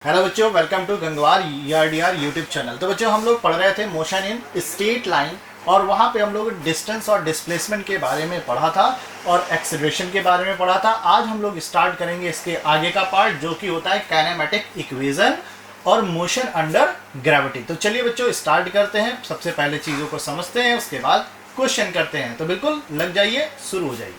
Hello बच्चों, welcome to Gangwar ERDR YouTube channel. तो बच्चों हम लोग पढ़ रहे थे मोशन इन स्ट्रेट लाइन और वहाँ पे हम लोग डिस्टेंस और डिस्प्लेसमेंट के बारे में पढ़ा था और एक्सेलरेशन के बारे में पढ़ा था। आज हम लोग स्टार्ट करेंगे इसके आगे का पार्ट जो कि होता है काइनेमेटिक इक्वेशन और मोशन अंडर ग्रेविटी। तो चलिए बच्चों स्टार्ट करते हैं। सबसे पहले चीज़ों को समझते हैं, उसके बाद क्वेश्चन करते हैं। तो बिल्कुल लग जाइए, शुरू हो जाइए।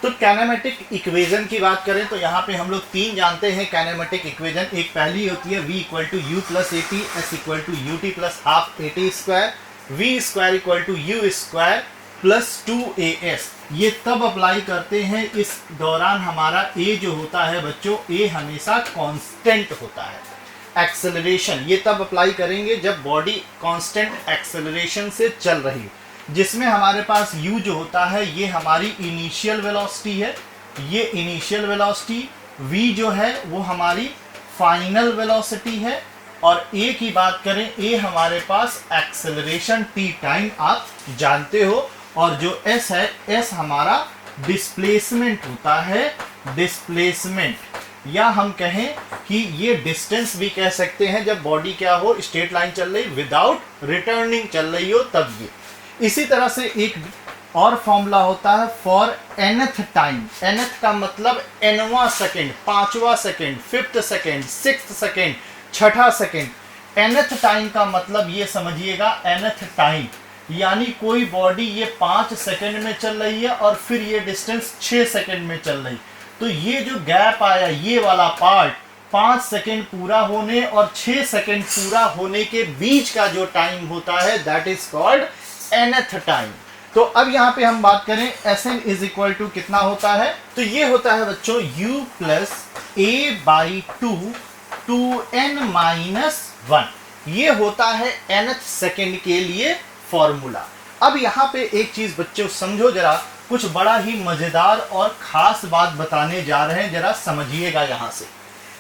तो काइनेमेटिक इक्वेशन की बात करें तो यहाँ पे हम लोग तीन जानते हैं काइनेमेटिक इक्वेशन। एक पहली होती है v equal to u plus a t, s equal to u t plus half a t square, v square equal to u square plus 2as। ये तब अप्लाई करते हैं इस दौरान हमारा a जो होता है बच्चों, a हमेशा कांस्टेंट होता है। एक्सेलरेशन ये तब अप्लाई करेंगे जब बॉडी कांस्टेंट एक्सेलरेशन से चल रही है, जिसमें हमारे पास u जो होता है ये हमारी इनिशियल वेलोसिटी है, ये इनिशियल वेलोसिटी, v जो है वो हमारी फाइनल वेलोसिटी है, और a की बात करें a हमारे पास एक्सेलरेशन t टाइम आप जानते हो, और जो s है s हमारा डिस्प्लेसमेंट होता है। डिस्प्लेसमेंट या हम कहें कि ये डिस्टेंस भी कह सकते हैं जब बॉडी क्या हो, स्ट्रेट लाइन चल रही विदाउट रिटर्निंग चल रही हो तब ये। इसी तरह से एक और फॉर्मूला होता है फॉर nth टाइम। nth का मतलब nवां सेकेंड, पांचवा second, fifth second, sixth second, छठा सेकेंड। nth टाइम का मतलब ये समझिएगा, nth टाइम यानी कोई बॉडी ये 5 सेकेंड में चल रही है और फिर ये डिस्टेंस 6 सेकेंड में चल रही, तो ये जो गैप आया ये वाला पार्ट 5 सेकेंड पूरा होने और 6 सेकेंड पूरा होने के बीच का जो टाइम होता है that is called nth time. तो अब यहाँ पे हम बात करें Sn इज इक्वल टू कितना होता है, तो ये होता है बच्चों u plus a by 2 2n-1। ये होता है nth सेकेंड के लिए फॉर्मूला। अब यहाँ पे एक चीज बच्चों समझो जरा, कुछ बड़ा ही मजेदार और खास बात बताने जा रहे हैं, जरा समझिएगा। यहाँ से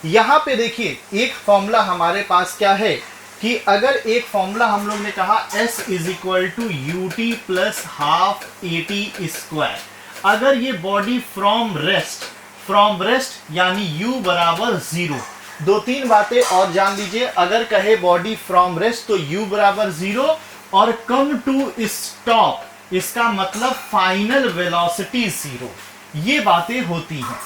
यहाँ पे देखिए एक फॉर्मूला हमारे पास क्या है कि अगर एक फॉर्मूला हम लोग ने कहा s is equal to u t plus half a t square, अगर ये बॉडी फ्रॉम रेस्ट यानी u बराबर 0। दो तीन बातें और जान लीजिए, अगर कहे बॉडी फ्रॉम रेस्ट तो u बराबर 0 और कम टू स्टॉप इसका मतलब फाइनल वेलोसिटी 0। ये बातें होती हैं।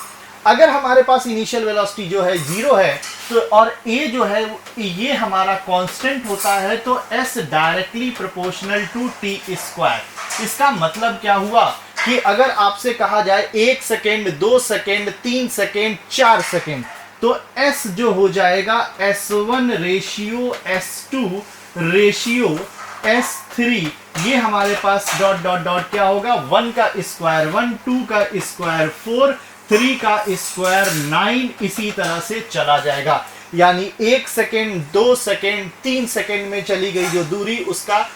अगर हमारे पास इनिशियल वेलोसिटी जो है 0 है तो और a जो है ये हमारा कांस्टेंट होता है, तो s directly proportional to t square. इसका मतलब क्या हुआ कि अगर आपसे कहा जाए 1 सेकेंड, 2 सेकेंड, 3 सेकेंड, 4 सेकेंड, तो s जो हो जाएगा s1 ratio s2 ratio s3। ये हमारे पास डॉट डॉट डॉट क्या होगा, 1 का स्क्वायर 1, 2 का स्क्वायर 4, 3 का स्क्वायर 9, इसी तरह से चला जाएगा। यानी 1 सेकेंड, 2 सेकेंड, 3 सेकेंड में चली गई जो दूरी, उसका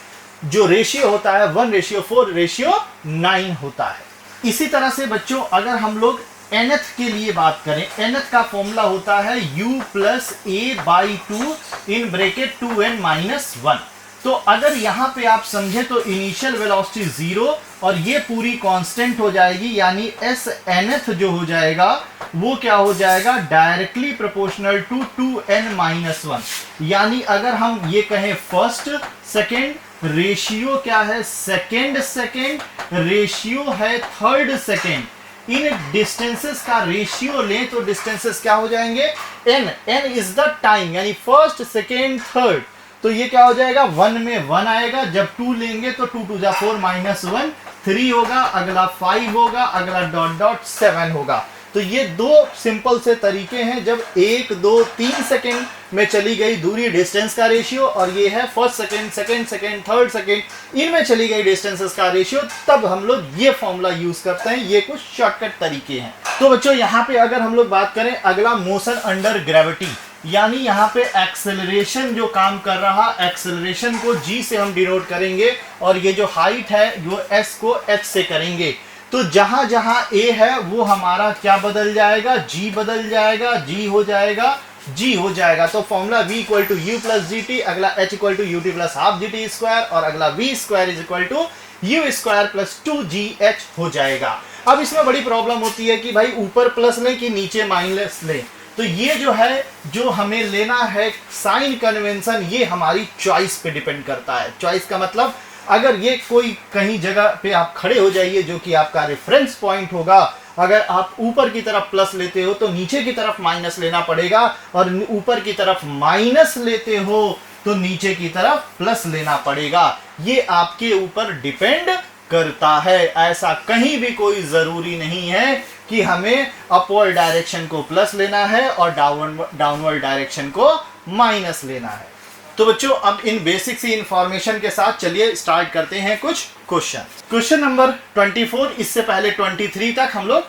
जो रेशियो होता है 1 रेशियो 4 रेशियो 9 होता है। इसी तरह से बच्चों अगर हम लोग nth के लिए बात करें, nth का फॉर्मूला होता है u plus A by 2 in bracket 2n-1। तो अगर यहाँ पे आप समझे तो इनिशियल वेलोसिटी 0 और ये पूरी कांस्टेंट हो जाएगी, यानी s nth जो हो जाएगा वो क्या हो जाएगा, डायरेक्टली प्रोपोर्शनल टू 2n-1। यानी अगर हम ये कहें फर्स्ट सेकेंड रेशियो क्या है, सेकेंड सेकेंड रेशियो है थर्ड सेकेंड, इन डिस्टेंसेस का रेशियो लें तो डिस्टेंसेस क्या हो जाएंगे, n इज द टाइम, यानी फर्स्ट सेकेंड थर्ड, तो ये क्या हो जाएगा 1 में 1 आएगा, जब 2 लेंगे तो 2 2 जा 4 -1 3 होगा, अगला 5 होगा, अगला डॉट डॉट 7 होगा। तो ये दो सिंपल से तरीके हैं, जब 1 2 3 सेकेंड में चली गई दूरी डिस्टेंस का रेशियो, और ये है first second, second second, third second, इनमें चली गई डिस्टेंसेस का रेशियो, तब हम लोग ये फॉर्मूला यूज करते हैं। ये कुछ शॉर्टकट तरीके हैं। तो बच्चों यहाँ पे अगर हम लोग बात करें अगला मोशन अंडर ग्रेविटी, यानी यहाँ पे एक्सेलरेशन जो काम कर रहा, एक्सेलरेशन को g से हम डिनोट करेंगे और ये जो हाइट है वो s को h से करेंगे। तो जहां जहां a है वो हमारा क्या बदल जाएगा, g बदल जाएगा, g हो जाएगा g हो जाएगा। तो formula v equal to u plus g t, अगला h equal to u t plus half g t square, और अगला v square is equal to u square plus 2gh हो जाएगा। अब इसमें बड़ी प्रॉब्लम होती है कि भाई ऊपर प्लस लें कि नीचे माइनस लें। तो ये जो है, जो हमें लेना है साइन कन्वेंशन, ये हमारी चॉइस पे डिपेंड करता है। चॉइस का मतलब अगर ये कोई कहीं जगह पे आप खड़े हो जाइए जो कि आपका रेफरेंस पॉइंट होगा, अगर आप ऊपर की तरफ प्लस लेते हो तो नीचे की तरफ माइनस लेना पड़ेगा, और ऊपर की तरफ माइनस लेते हो तो नीचे की तरफ प्लस लेना पड़ेगा। ये आपके ऊपर डिपेंड करता है। ऐसा कहीं भी कोई जरूरी नहीं है कि हमें अपवर्ड डायरेक्शन को प्लस लेना है और डाउनवर्ड डायरेक्शन को माइनस लेना है। तो बच्चों, अब इन बेसिक सी इंफॉर्मेशन के साथ चलिए स्टार्ट करते हैं कुछ क्वेश्चन। क्वेश्चन नंबर 24, इससे पहले 23 तक हम लोग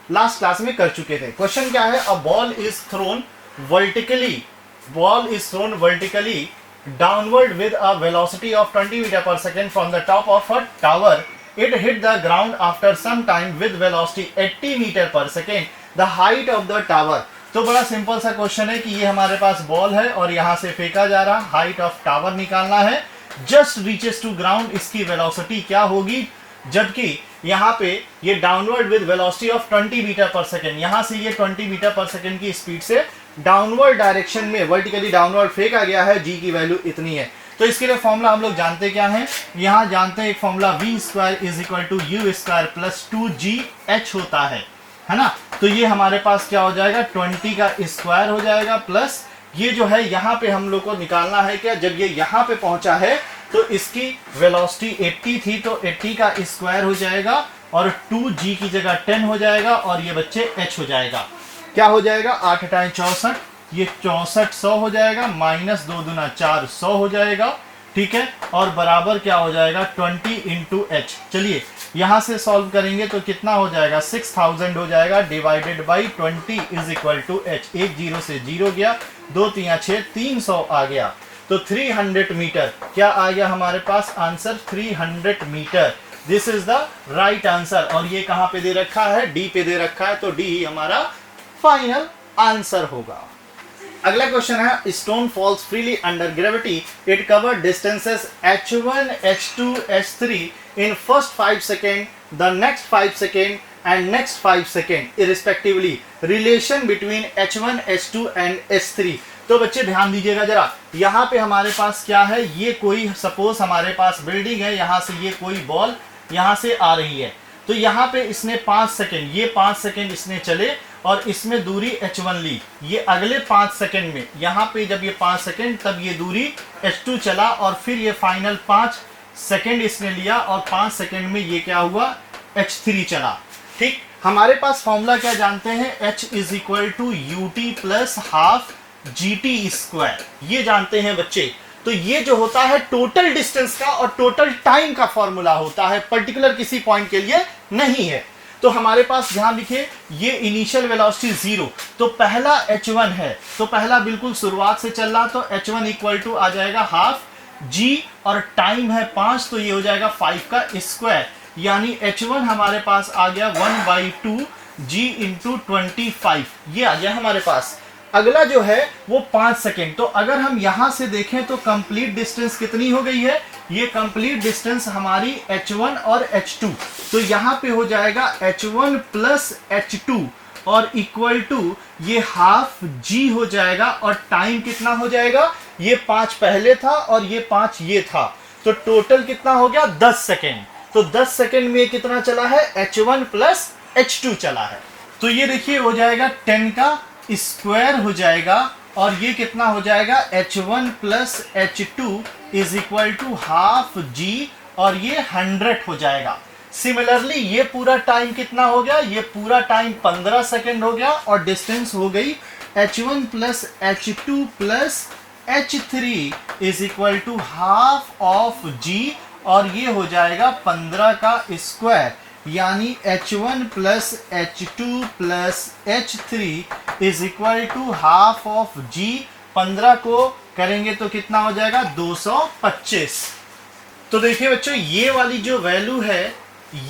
लास्ट क्लास में कर चुके थे। क्वेश्चन क्या है? अ ball is thrown vertically downward with a velocity of 20 meter per second from the top of a tower. It hit the ground after some time with velocity 80 meter per second. The height of the tower. तो बड़ा simple सा question है कि ये हमारे पास ball है और यहाँ से फेंका जा रहा, हाइट ऑफ टावर निकालना है। जस्ट रीचेस टू ग्राउंड, इसकी वेलोसिटी क्या होगी? जबकि यहाँ पे ये downward with velocity of 20 metre पर सेकेंड, यहाँ से ये 20 मीटर पर सेकेंड की स्पीड से डाउनवर्ड डायरेक्शन में वर्टिकली डाउनवर्ड फेंका गया है। जी की वैल्यू इतनी है। तो इसके लिए फॉर्मूला हम लोग जानते क्या है? यहाँ जानते हैं एक formula v square is equal to u square plus 2gh होता है ना। तो ये हमारे पास क्या हो जाएगा? 20 का स्क्वायर हो जाएगा प्लस ये जो है यहाँ पे हम लोग को निकालना है क्या? जब ये यहाँ पे पहुंचा है तो इसकी वेलोसिटी 80 थी, तो 80 का स्क्वायर हो जाएगा और 2g की जगह 10 हो जाएगा और ये बच्चे h हो जाएगा। क्या हो जाएगा? 8 टाइम 64, ये 6400 हो जाएगा, माइनस 2 दूना 4 100 हो जाएगा। ठीक है, और बराबर क्या हो जाएगा? 20 इंटू एच। चलिए यहां से सॉल्व करेंगे तो कितना हो जाएगा? 6000 हो जाएगा, divided by 20 is equal to h. एक जीरो से जीरो गया, 2 3 6, 300 आ गया। तो 300 मीटर क्या आ गया हमारे पास? Answer 300 meter. This is the right answer. और ये कहां पे दे रखा है? डी पे दे रखा है, तो डी ही हमारा फाइनल आंसर होगा। अगला क्वेश्चन है, stone falls freely under gravity, it cover distances h1 h2 h3 in first 5 second, the next 5 second and next 5 second irrespectively. Relation between h1 h2 and h3। तो बच्चे ध्यान दीजिएगा जरा, यहाँ पे हमारे पास क्या है? ये कोई सपोज हमारे पास बिल्डिंग है, यहाँ से ये कोई बॉल यहाँ से आ रही है, तो यहाँ पे इसने 5 सेकेंड, ये 5 सेकेंड इसने चले और इसमें दूरी h1 ली। ये अगले 5 सेकेंड में, यहाँ पे जब ये 5 सेकेंड, तब ये दूरी h2 चला और फिर ये फाइनल 5 सेकेंड इसने लिया और 5 सेकेंड में ये क्या हुआ? h3 चला। ठीक, हमारे पास फॉर्मूला क्या जानते हैं? h is equal to u t plus half g t square, ये जानते हैं बच्चे। तो ये जो होता है टोटल डिस्टेंस का और टोटल टाइम का फॉर्मूला होता है, पर्टिकुलर किसी पॉइंट के लिए नहीं है। तो हमारे पास ध्यान लिखिए, ये इनिशियल वेलोसिटी 0, तो पहला h1 है, तो पहला बिल्कुल शुरुआत से चल रहा, तो h1 इक्वल टू आ जाएगा हाफ g, और टाइम है 5, तो ये हो जाएगा 5 का स्क्वायर, यानी h1 हमारे पास आ गया 1/2 g इंटू 25, ये आ गया हमारे पास। अगला जो है वो 5 सेकेंड, तो अगर हम यहां से देखें तो कंप्लीट डिस्टेंस कितनी हो गई है? ये कंप्लीट डिस्टेंस हमारी h1 और h2, तो यहाँ पे हो जाएगा h1 प्लस h2 और इक्वल टू ये हाफ g हो जाएगा, और टाइम कितना हो जाएगा? ये 5 पहले था और ये 5 ये था, तो टोटल कितना हो गया? 10 सेकेंड। तो 10 सेकेंड में कितना चला है? h1 प्लस h2 चला है। तो ये देखिए हो जाएगा 10 का स्क्वायर हो जाएगा, और ये कितना हो जाएगा? h1 plus h2 is equal to half g, और ये 100 हो जाएगा। सिमिलरली ये पूरा टाइम कितना हो गया? ये पूरा टाइम 15 सेकेंड हो गया, और डिस्टेंस हो गई h1 plus h2 plus h3 is equal to half of g, और ये हो जाएगा 15 का स्क्वायर, यानी h1 plus h2 plus h3 is equal to half of g। 15 को करेंगे तो कितना हो जाएगा? 225। तो देखिए बच्चों, ये वाली जो वैल्यू है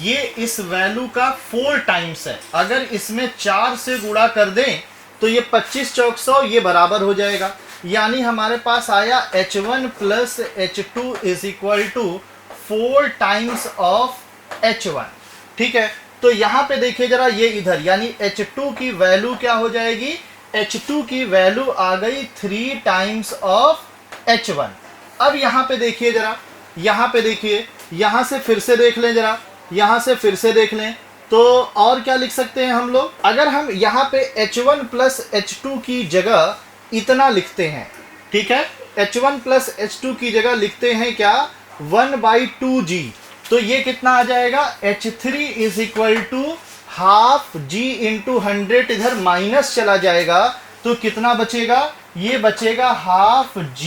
ये इस वैल्यू का 4 टाइम्स है। अगर इसमें 4 से गुणा कर दें तो ये 25 चौक 100 ये बराबर हो जाएगा, यानी हमारे पास आया H1 plus H2 is equal to 4 times of H1। ठीक है, तो यहाँ पे देखिए जरा, ये इधर यानी H2 की वैल्यू क्या हो जाएगी, H2 की वैल्यू आ गई 3 टाइम्स ऑफ H1। अब यहाँ पे देखिए जरा, यहाँ पे देखिए, यहाँ से फिर से देख लें जरा, यहाँ से फिर से देख लें, तो और क्या लिख सकते हैं हम लोग, अगर हम यहाँ पे H1 प्लस H2 की जगह इतना लिखते हैं, ठीक है, H1 प्लस H2 की जगह लिखते हैं क्या 1/2G, तो ये कितना आ जाएगा, H3 is equal to half G into 100, इधर माइनस चला जाएगा तो कितना बचेगा, ये बचेगा हाफ G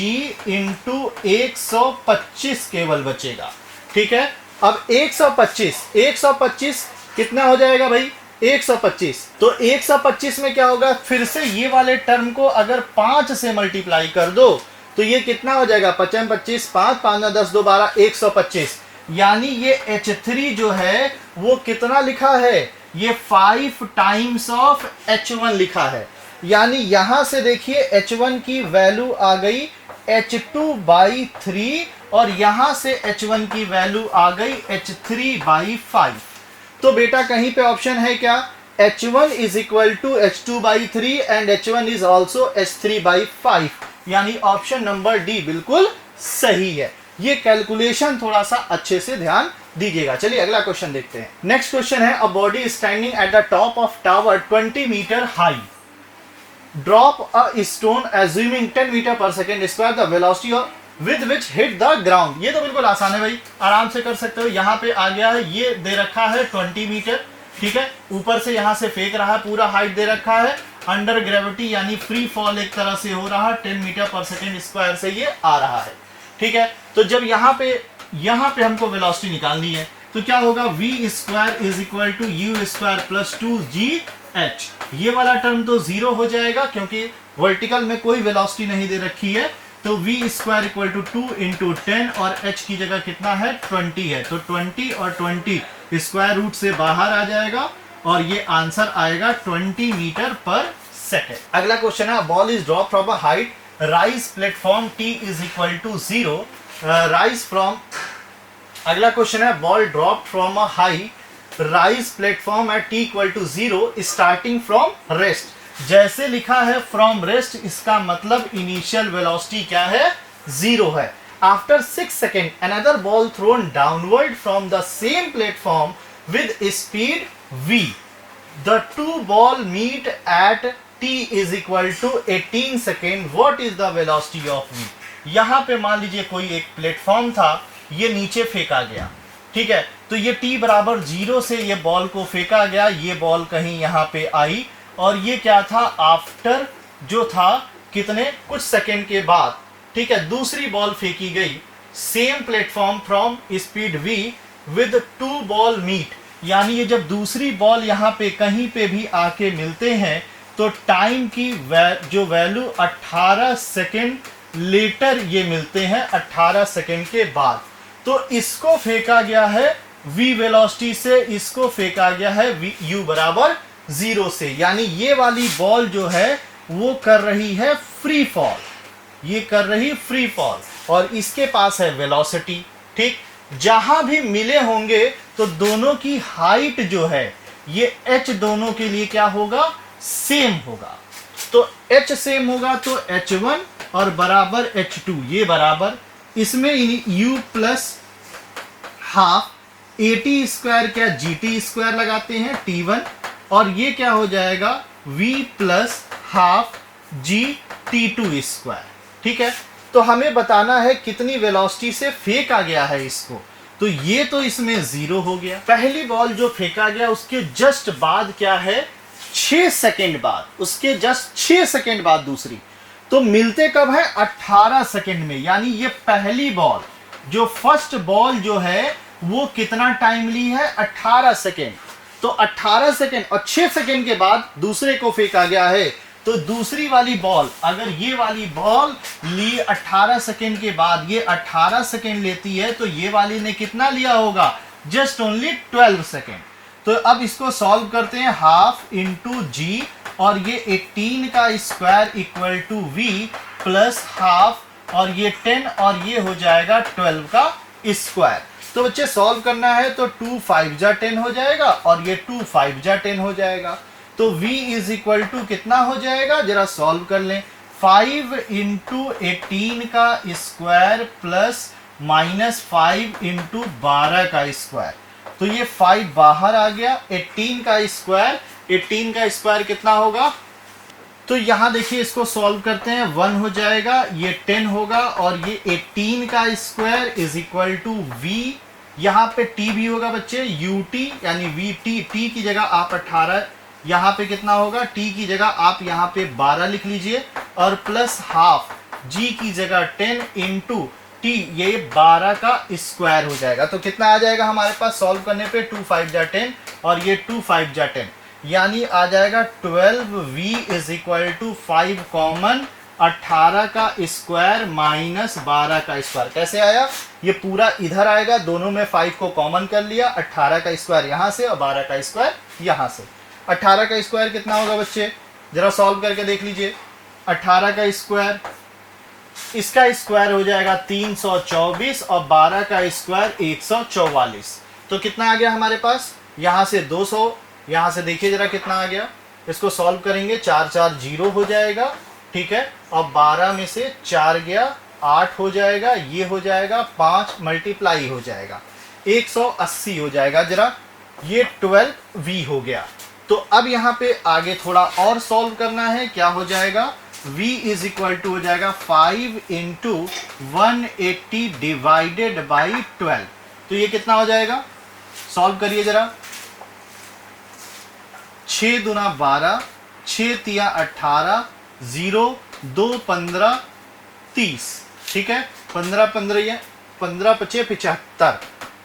इंटू 125 केवल बचेगा। ठीक है, अब 125 कितना हो जाएगा भाई, 125, तो 125 में क्या होगा, फिर से ये वाले टर्म को अगर 5 से मल्टीप्लाई कर दो तो ये कितना हो जाएगा, 5 25, 5 5 10 2 12, 125, यानी ये H3 जो है वो कितना लिखा है, ये 5 टाइम्स ऑफ H1 लिखा है, यानी यहां से देखिए H1 की वैल्यू आ गई H2/3 और यहां से H1 की वैल्यू आ गई H3/5। तो बेटा कहीं पे ऑप्शन है क्या, H1 is equal to H2/3 and H1 is also H3/5, यानी ऑप्शन नंबर डी बिल्कुल सही है। ये कैलकुलेशन थोड़ा सा अच्छे से ध्यान दीजिएगा। चलिए अगला क्वेश्चन देखते हैं। नेक्स्ट क्वेश्चन है, a body standing at the top of tower 20 meter high, drop a stone assuming 10 metre पर second square the velocity with which hit the ground. ये तो बिल्कुल आसान है भाई, आराम से कर सकते हो। यहाँ पे आ गया है, ये दे रखा है 20 मीटर, ठीक है, ऊपर से यहाँ से फेंक रहा है, पूरा हाइट दे रखा है, अंडर ग्रेविटी यानी फ्री फॉल एक तरह से हो रहा है, 10 मीटर पर सेकेंड स्क्वायर से ये आ रहा है। ठीक है, तो जब यहाँ पे हमको वेलोसिटी निकालनी है तो क्या होगा, v square is equal to u square plus 2gh, ये वाला टर्म तो जीरो हो जाएगा क्योंकि वर्टिकल में कोई वेलोसिटी नहीं दे रखी है, तो v square equal to 2 into 10 और h की जगह कितना है 20 है, तो 20 और 20 स्क्वायर रूट से बाहर आ जाएगा और ये आंसर आएगा 20 मीटर पर सेकेंड। अगला क्वेश्चन है, ball is drop from a height rise platform t is equal to 0 rise from, अगला क्वेश्चन है, ball drop from a high rise platform at t equal to 0 starting from rest. जैसे लिखा है from rest, इसका मतलब initial velocity क्या है, 0 है। After 6 second another ball thrown downward from the same platform with speed v, the two ball meet at t is equal to 18 second, what is the velocity of v। यहां पे मान लीजिए कोई एक platform था, ये नीचे फेंका गया, ठीक है, तो ये t बराबर 0 से ये बॉल को फेंका गया, ये बॉल कहीं यहाँ पे आई और ये क्या था, आफ्टर जो था कितने कुछ सेकेंड के बाद, ठीक है, दूसरी बॉल फेंकी गई, same platform from speed v with two ball meet, यानी ये जब दूसरी बॉल यहाँ पे कहीं पे भी आके मिलते हैं तो टाइम की जो वैल्यू 18 सेकेंड लेटर ये मिलते हैं, 18 सेकेंड के बाद। तो इसको फेंका गया है v वेलोसिटी से, इसको फेंका गया है u बराबर 0 से, यानी ये वाली बॉल जो है वो कर रही है फ्री फॉल, ये कर रही फ्री फॉल और इसके पास है वेलोसिटी। ठीक, जहां भी मिले होंगे तो दोनों की हाइट जो है ये h दोनों के लिए क्या होगा, सेम होगा, तो h सेम होगा तो h1 और बराबर h2, ये बराबर इसमें u plus half at square क्या gt स्क्वायर लगाते हैं t1 और ये क्या हो जाएगा v plus half g t2 square. ठीक है, तो हमें बताना है कितनी वेलोसिटी से फेंका गया है इसको, तो ये तो इसमें 0 हो गया। पहली बॉल जो फेंका गया उसके जस्ट बाद क्या है, 6 सेकेंड बाद, उसके जस्ट 6 सेकेंड बाद दूसरी, तो मिलते कब है 18 सेकेंड में, यानी ये पहली बॉल जो फर्स्ट बॉल जो है वो कितना टाइम ली है 18 सेकेंड, तो 18 सेकेंड और 6 सेकेंड के बाद दूसरे को फेंका गया है, तो दूसरी वाली बॉल अगर ये वाली बॉल ली 18 सेकेंड के बाद, ये 18 सेकेंड लेती है तो ये वाली ने कितना लिया होगा, जस्ट ओनली 12 सेकेंड। तो अब इसको सॉल्व करते हैं, हाफ इंटू जी और ये 18 का square equal to v plus half और ये 10 और ये हो जाएगा 12 का स्क्वायर। तो बच्चे सॉल्व करना है तो 2 5 जा 10 हो जाएगा और ये 2 5 जा 10 हो जाएगा। तो v इज इक्वल टू कितना हो जाएगा, जरा सॉल्व कर लें। 5 इंटू 18 का स्क्वायर प्लस माइनस 5 इंटू 12 का स्क्वायर। तो ये 5 बाहर आ गया। 18 का स्क्वायर कितना होगा, तो यहां देखिए इसको सॉल्व करते हैं, 1 हो जाएगा, ये 10 होगा और ये 18 का square is equal to v, यहाँ पे t भी होगा बच्चे, ut यानी vt, t की जगह आप 18, यहाँ पे कितना होगा, t की जगह आप यहाँ पे 12 लिख लीजिए और प्लस हाफ g की जगह 10 इंटू t, ये 12 का स्क्वायर हो जाएगा। तो कितना आ जाएगा हमारे पास सॉल्व करने पे, 2 5 जा 10 और ये 2 5 जा 10, यानी आ जाएगा 12v is equal to 5 common 18 का स्क्वायर माइनस 12 का स्क्वायर। कैसे आया, ये पूरा इधर आएगा, दोनों में 5 को कॉमन कर लिया, 18 का स्क्वायर यहाँ से और 12 का स्क्वायर यहाँ से। 18 का स्क्वायर कितना होगा बच्चे, जरा सॉल्व करके देख लीजिए। 18 का स्क्वायर, इसका स्क्वायर हो जाएगा 324 और 12 का स्क्वायर 144। तो कितना आ गया हमारे पास, यहाँ से 200, यहाँ से देखिए जरा कितना आ गया, इसको सॉल्व करेंगे, 4 4 0 हो जाएगा, ठीक है, और 12 में से 4 गया 8 हो जाएगा, ये हो जाएगा 5 मल्टीप्लाई हो जाएगा 180 हो जाएगा, जरा ये 12v हो गया। तो अब यहाँ पे आगे थोड़ा और सॉल्व करना है, क्या हो जाएगा, v इज इक्वल टू हो जाएगा 5 इंटू 180 डिवाइडेड बाई 12। तो ये कितना हो जाएगा, सॉल्व करिए जरा, 6 दूना 12, 6 तिया 18, 0 2 15 30, ठीक है, 15 15 15 5 75,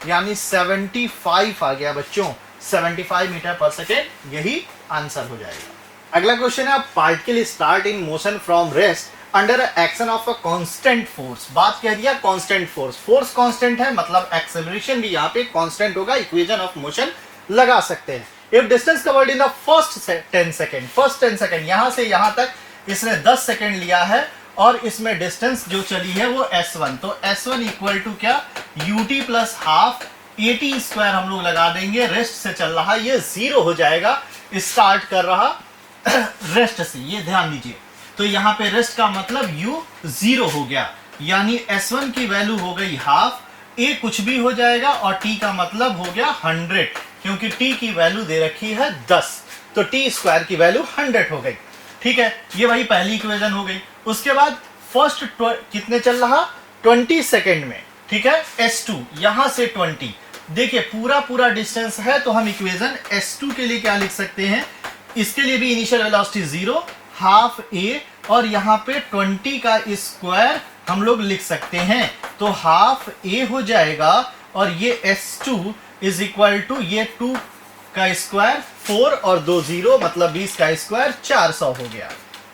यानी 75 आ गया बच्चों, 75 मीटर पर सेकेंड, यही आंसर हो जाएगा। अगला क्वेश्चन है, particle start in motion from rest under action of a constant force. बात कह दिया कांस्टेंट फोर्स, फोर्स कांस्टेंट है मतलब एक्सेलरेशन भी यहाँ पे कांस्टेंट होगा, इक्वेशन ऑफ मोशन लगा सकते हैं। If distance covered in the first 10 second, यहां से यहां तक इसने 10 सेकेंड लिया है और इसमें डिस्टेंस जो चली है वो s1, तो s1 इक्वल टू क्या, ut प्लस हाफ 80 स्क्वायर हम लोग लगा देंगे, रेस्ट से चल रहा, ये 0 हो जाएगा, स्टार्ट कर रहा रेस्ट से, ये ध्यान दीजिए। तो यहाँ पे रेस्ट का मतलब u 0 हो गया, यानी s1 की वैल्यू हो गई हाफ, a कुछ भी हो जाएगा और t का मतलब हो गया 100, क्योंकि t की वैल्यू दे रखी है 10, तो t स्क्वायर की वैल्यू 100 हो गई, ठीक है, ये वही पहली इक्वेशन हो गई। उसके बाद फर्स्ट कितने चल रहा, 20 सेकेंड में, ठीक है, s2 यहां से 20, देखिए पूरा डिस्टेंस है, तो हम इक्वेशन s2 के लिए क्या लिख सकते हैं, इसके लिए भी इनिशियल वेलोसिटी 0, हाफ a और यहाँ पे 20 का स्क्वायर हम लोग लिख सकते हैं, तो हाफ a हो जाएगा और ये s2 इज इक्वल टू ये 2 का स्क्वायर 4 और 2 0 मतलब 20 का स्क्वायर 400 हो गया,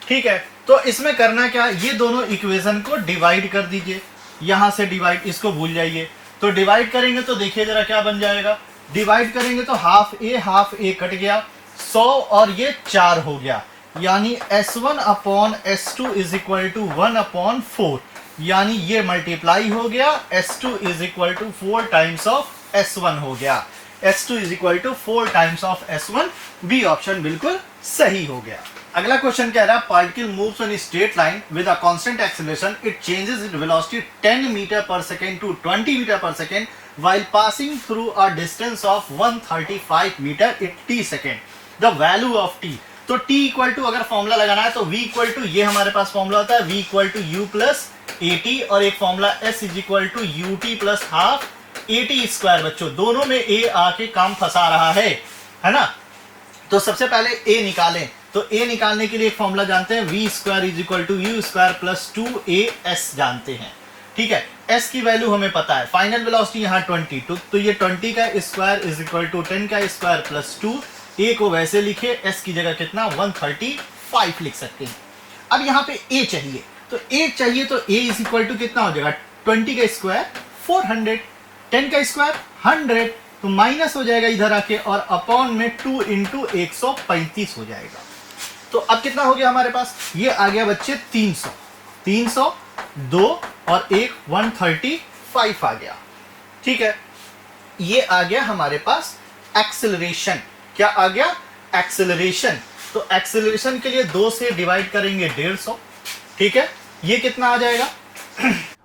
ठीक है। तो इसमें करना क्या, ये दोनों इक्वेशन को डिवाइड कर दीजिए, यहां से डिवाइड, इसको भूल जाइए, तो डिवाइड करेंगे तो देखिए जरा क्या बन जाएगा, डिवाइड करेंगे तो हाफ a कट गया, 100 और ये 4 हो गया, यानी s1 upon s2 is equal to 1/4, यानी ये मल्टीप्लाई हो गया, s2 is equal to 4 times of s1 हो गया, s2 is equal to 4 times of s1, B option बिल्कुल सही हो गया। अगला क्वेश्चन कह रहा है, particle moves on straight line with a constant acceleration, it changes its velocity 10 metre पर सेकेंड टू 20 मीटर पर second while passing through a distance of 135 metre in t second, the value of t। तो t equal to अगर formula लगाना है तो v equal to, ये हमारे पास formula होता है v equal to u plus at, और एक formula s is equal to ut plus half at square. बच्चों दोनों में a आके काम फंसा रहा है ना, तो सबसे पहले a निकालें, तो a निकालने के लिए एक फॉर्मूला जानते हैं, v square is equal to u square plus 2as जानते हैं, ठीक है। s की वैल्यू हमें पता है, फाइनल वेलोसिटी यहाँ 20, तो ये 20 का स्क्वायर इज इक्वल टू 10 का स्क्वायर प्लस 2, a को वैसे लिखे, s की जगह कितना 135 लिख सकते हैं। अब यहाँ पे a चाहिए, तो a इज इक्वल टू कितना हो जाएगा, 20 का स्क्वायर 400, 10 का स्क्वायर 100, तो माइनस हो जाएगा इधर आके, और अपॉन में 2 इंटू 135 हो जाएगा। तो अब कितना हो गया हमारे पास, ये आ गया बच्चे 300, 300 2 और 135 आ गया। ठीक है, ये आ गया हमारे पास एक्सेलरेशन। क्या आ गया, एक्सेलरेशन। तो एक्सेलरेशन के लिए 2 से डिवाइड करेंगे 150। ठीक है, ये कितना आ जाएगा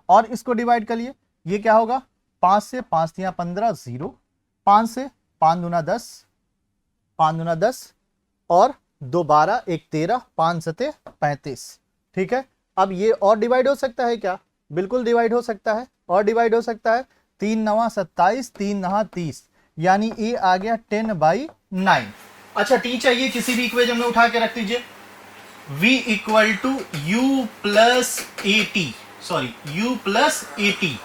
और इसको डिवाइड कर लिए, ये क्या होगा, 5 से 5 दिया 15 0, 5 से 5 दूना 10, 5 दूना 10 और 2 12, 1 13, 5 सते 35। ठीक है, अब ये और डिवाइड हो सकता है क्या, बिल्कुल डिवाइड हो सकता है, और डिवाइड हो सकता है, 3 9 27, 3 9 30, यानी ये आ गया 10/9। अच्छा, टी चाहिए किसी भी इक्वेशन में उठा के रख दीजिए, v equal to u plus a t, sorry u plus a t,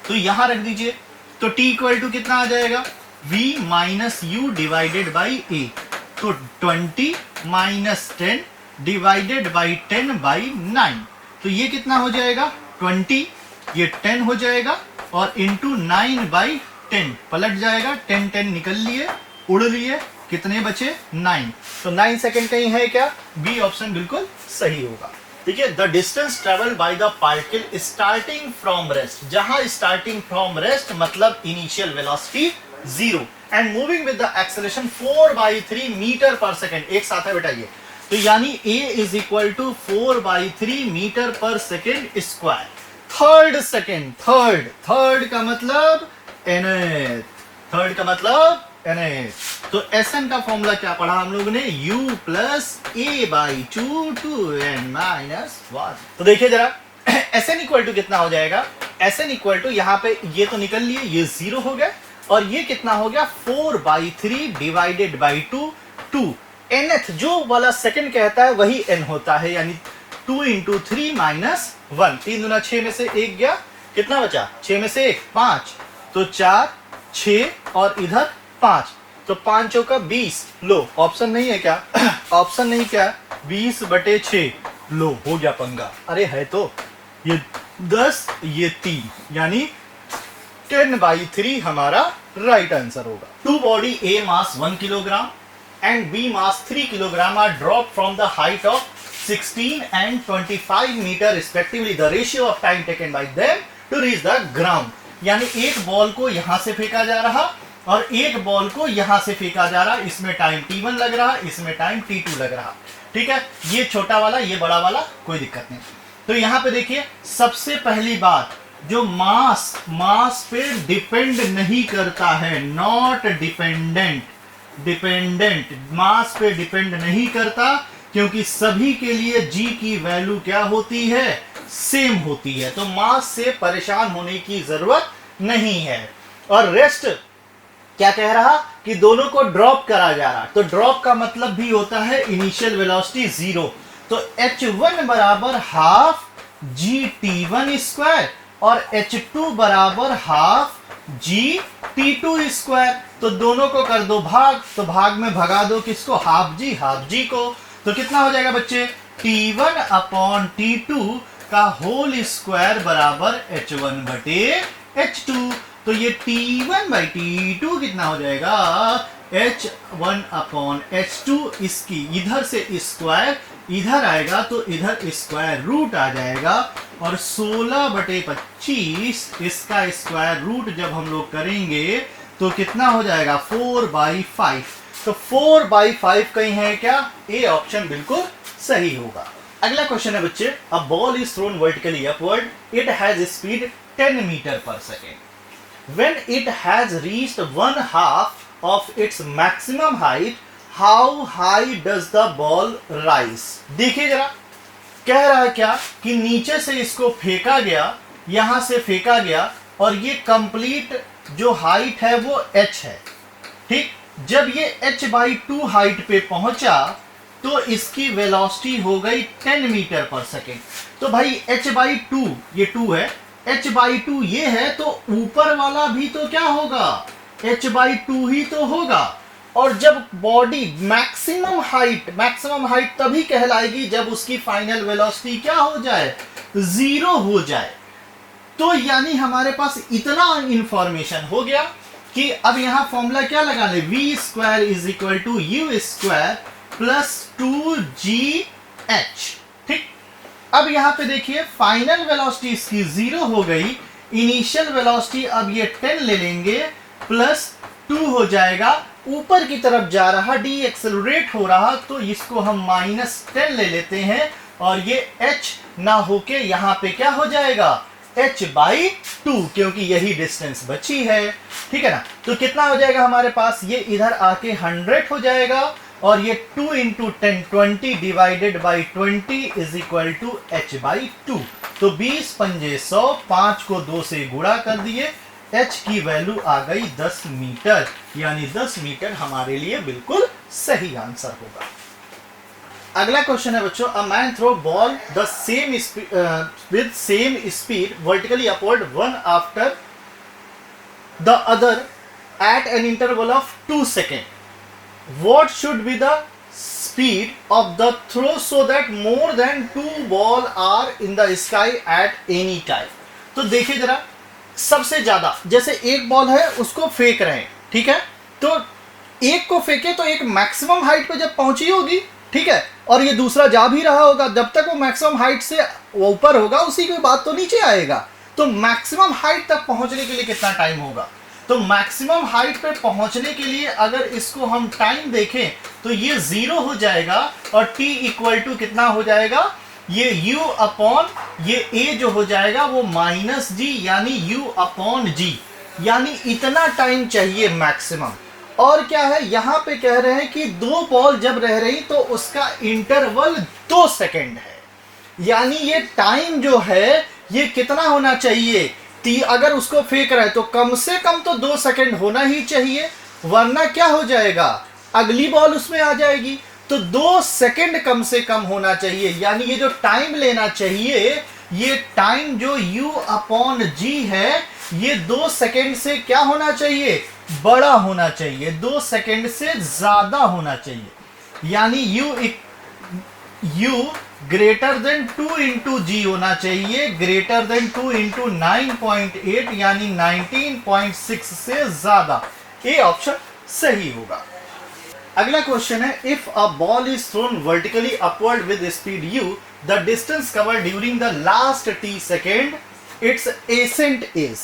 तो यहां रख दीजिए। तो t इक्वल टू कितना आ जाएगा, v minus you divided by a, तो 20 माइनस 10 डिवाइडेड बाई 10/9, तो ये कितना हो जाएगा 20, ये 10 हो जाएगा और इंटू 9/10 पलट जाएगा, 10 10 निकल लिए, उड़ लिए, कितने बचे 9, तो 9 सेकेंड कहीं है क्या, बी ऑप्शन बिल्कुल सही होगा। ठीक है, the distance travel by the particle starting from rest, जहां स्टार्टिंग फ्रॉम रेस्ट मतलब initial velocity 0 and moving with the acceleration 4/3 meter पर सेकेंड, एक साथ है बेटा ये, तो यानी a is equal to 4/3 meter पर second square. Third second, third का मतलब nth, थर्ड का मतलब nth, तो Sn का फॉर्मूला क्या पढ़ा हम लोगों ने, u plus a/2 to n minus 1। तो देखिए जरा Sn इक्वल टू कितना हो जाएगा, Sn इक्वल टू यहाँ पे ये तो निकल लिए, ये 0 हो गया, और ये कितना हो गया 4/3 डिवाइडेड बाई 2 nth जो वाला सेकंड कहता है वही n होता है, यानी 2 इंटू 3 माइनस 1, 3 दूना 6 में से 1 गया, कितना बचा 6 में से 1 5, तो 4 6 और इधर 5, तो 5 चौका 20, लो ऑप्शन नहीं है क्या ऑप्शन नहीं क्या, 20/6, लो हो गया पंगा, अरे है तो ये 10 ये 3, यानी 10/3 हमारा राइट आंसर होगा। Two body A mass 1 kilogram and B mass 3 kilogram are dropped from the height of 16 and 25 meter respectively. The ratio of time taken by them to reach the ground. यानी एक ball को यहां से फेंका जा रहा और एक बॉल को यहां से फेंका जा रहा, इसमें टाइम t1 लग रहा, इसमें टाइम t2 लग रहा। ठीक है, ये छोटा वाला ये बड़ा वाला कोई दिक्कत नहीं। तो यहां पे देखिए, सबसे पहली बात, जो मास पे डिपेंड नहीं करता है, नॉट डिपेंडेंट, मास पे डिपेंड नहीं करता, क्योंकि सभी के लिए g की वैल्यू क्या होती है, सेम होती है, तो मास से परेशान होने की जरूरत नहीं है। और रेस्ट क्या कह रहा कि दोनों को ड्रॉप करा जा रहा, तो ड्रॉप का मतलब भी होता है इनिशियल वेलोसिटी 0, तो h1 बराबर हाफ gt1 स्क्वायर और h2 बराबर हाफ gt2 स्क्वायर, तो दोनों को कर दो भाग, तो भाग में भगा दो किसको, हाफ जी को, तो कितना हो जाएगा बच्चे, t1 अपॉन t2 का होल स्क्वायर बराबर h1/h2, तो ये t1/t2 कितना हो जाएगा, h1 अपॉन h2, इसकी इधर से स्क्वायर इधर आएगा तो इधर स्क्वायर रूट आ जाएगा, और 16/25 इसका स्क्वायर रूट जब हम लोग करेंगे तो कितना हो जाएगा 4/5, तो 4/5 कहीं है क्या, ए ऑप्शन बिल्कुल सही होगा। अगला क्वेश्चन है बच्चे, a ball is thrown vertically upward, it has speed 10 metre पर second, when it has reached 1/2 of its maximum height, how high does the ball rise. देखिए जरा, कह रहा है क्या कि नीचे से इसको फेंका गया, यहां से फेंका गया, और ये कंप्लीट जो हाइट है वो h है। ठीक, जब ये h/2 हाइट पे पहुंचा तो इसकी वेलोसिटी हो गई 10 मीटर पर सेकेंड। तो भाई h/2 ये 2 है, h/2 ये है, तो ऊपर वाला भी तो क्या होगा, h/2 ही तो होगा। और जब बॉडी मैक्सिमम हाइट तभी कहलाएगी जब उसकी फाइनल वेलोसिटी क्या हो जाए, 0 हो जाए। तो यानी हमारे पास इतना इंफॉर्मेशन हो गया कि अब यहां फॉर्मूला क्या लगा ले, v square is equal to u square plus 2gh। ठीक, अब यहां पे देखिए फाइनल वेलोसिटी इसकी 0 हो गई, इनिशियल वेलोसिटी अब ये 10 ले लेंगे प्लस 2 हो जाएगा, ऊपर की तरफ जा रहा, डी एक्सेलरेट हो रहा, तो इसको हम -10 ले लेते हैं और ये h ना होके यहां पे क्या हो जाएगा, h/2, क्योंकि यही डिस्टेंस बची है। ठीक है ना, तो कितना हो जाएगा हमारे पास, ये इधर आके 100 हो जाएगा और ये 2 × 10 20 divided by 20 is equal to h/2। तो 20 पंजे 100, 5 को 2 से गुणा कर दिए, h की वैल्यू आ गई 10 मीटर, यानी 10 मीटर हमारे लिए बिल्कुल सही आंसर होगा। अगला क्वेश्चन है बच्चों, a man throw ball the same with same speed vertically upward one after the other at an interval of 2 second, what should be the speed of the throw so that more than 2 ball are in the sky at any time। तो देखिए जरा, सबसे ज्यादा जैसे एक ball है उसको फेंक रहे हैं, ठीक है, तो एक को फेंके तो एक मैक्सिमम हाइट पे जब पहुंची होगी, ठीक है, और ये दूसरा जा भी रहा होगा, जब तक वो मैक्सिमम हाइट से ऊपर होगा उसी के बाद तो नीचे आएगा, तो मैक्सिमम हाइट तक पहुंचने के लिए कितना टाइम होगा, तो मैक्सिमम हाइट पे पहुंचने के लिए अगर इसको हम टाइम देखें तो ये 0 हो जाएगा और t इक्वल टू कितना हो जाएगा, ये u अपॉन ये a जो हो जाएगा वो -g, यानी u अपॉन g, यानी इतना टाइम चाहिए मैक्सिमम। और क्या है, यहां पे कह रहे हैं कि 2 बॉल जब रह रही तो उसका इंटरवल 2 सेकेंड है, यानी ये टाइम जो है ये कितना होना चाहिए, अगर उसको फेंक रहा है तो कम से कम तो 2 सेकेंड होना ही चाहिए, वरना क्या हो जाएगा, अगली बॉल उसमें आ जाएगी, तो 2 सेकेंड कम से कम होना चाहिए, यानी ये जो टाइम लेना चाहिए, ये टाइम जो u अपॉन g है ये 2 सेकेंड से क्या होना चाहिए, बड़ा होना चाहिए, 2 सेकेंड से ज्यादा होना चाहिए, यानी u ग्रेटर देन 2 × g होना चाहिए, ग्रेटर देन 2 × 9.8 यानी 19.6 से ज्यादा, ये ऑप्शन सही होगा। अगला क्वेश्चन है, if a ball is thrown vertically upward with speed u, the distance covered during the last t second, its ascent is.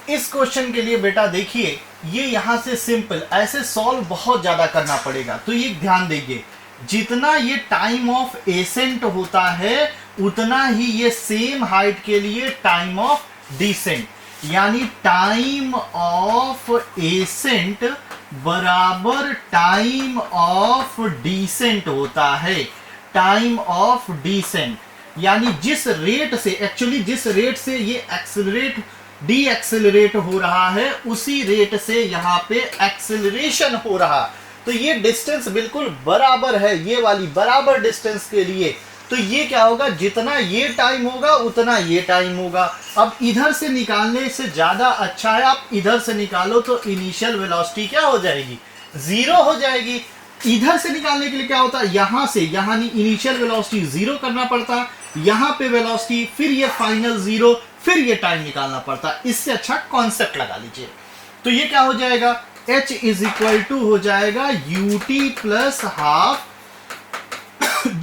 इस क्वेश्चन के लिए बेटा देखिए, ये यहां से सिंपल, ऐसे सॉल्व बहुत ज्यादा करना पड़ेगा, तो ये ध्यान देंगे, जितना ये टाइम ऑफ एसेंट होता है उतना ही ये सेम हाइट के लिए टाइम ऑफ डिसेंट, यानी टाइम ऑफ एसेंट बराबर टाइम ऑफ डिसेंट होता है, टाइम ऑफ डिसेंट, यानी जिस रेट से, एक्चुअली जिस रेट से ये एक्सेलरेट डी एक्सेलरेट हो रहा है उसी रेट से यहाँ पे एक्सेलरेशन हो रहा, तो ये डिस्टेंस बिल्कुल बराबर है, ये वाली बराबर डिस्टेंस के लिए, तो ये क्या होगा, जितना ये टाइम होगा उतना ये टाइम होगा। अब इधर से निकालने से ज्यादा अच्छा है आप इधर से निकालो, तो इनिशियल वेलोसिटी क्या हो जाएगी, 0 हो जाएगी। इधर से निकालने के लिए क्या होता है, यहां से यहां इनिशियल वेलोसिटी 0 करना पड़ता, यहां पे वेलोसिटी, फिर ये फाइनल 0, फिर ये टाइम निकालना पड़ता, इससे अच्छा कॉन्सेप्ट लगा लीजिए। तो ये क्या हो जाएगा, h इज इक्वल टू हो जाएगा ut plus half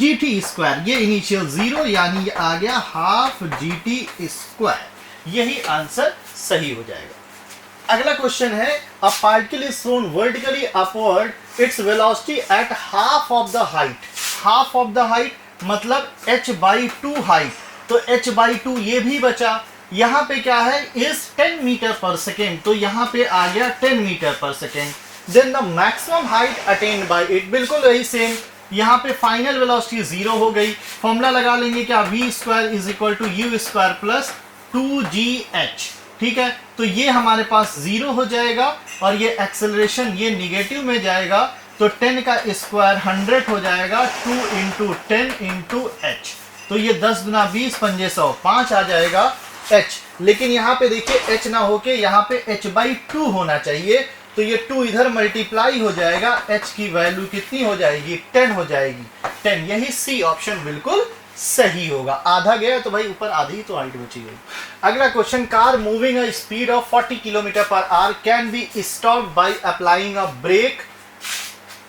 gt square, ये इनिशियल 0 यानी आ गया हाफ gt स्क्वायर, यही आंसर सही हो जाएगा। अगला क्वेश्चन है, a particle is thrown vertically upward, its velocity at half of the height, half of the height मतलब h/2 हाइट, तो h/2 ये भी बचा, यहाँ पे क्या है, इज 10 मीटर पर सेकेंड, तो यहाँ पे आ गया 10 मीटर पर second, then the maximum height attained by it, बिल्कुल वही सेम, यहाँ पे फाइनल वेलोसिटी 0 हो गई, फॉर्मूला लगा लेंगे क्या, v square is equal to u square plus 2gh, ठीक है, तो ये हमारे पास 0 हो जाएगा और ये एक्सेलरेशन ये निगेटिव में जाएगा, तो 10 का स्क्वायर 100 हो जाएगा, 2 × 10 × h, तो ये 10 × 20 पंजे 100, 5 आ जाएगा h, लेकिन यहाँ पे देखिए h ना होके यहाँ पे h/2 होना चाहिए, तो ये 2 इधर मल्टीप्लाई हो जाएगा, h की वैल्यू कितनी हो जाएगी, 10 हो जाएगी, 10, यही सी ऑप्शन बिल्कुल सही होगा। आधा गया तो भाई ऊपर आधी ही तो हाइट बची गई। अगला question, car moving a speed of 40 kilometre पर hour can be stopped by applying a brake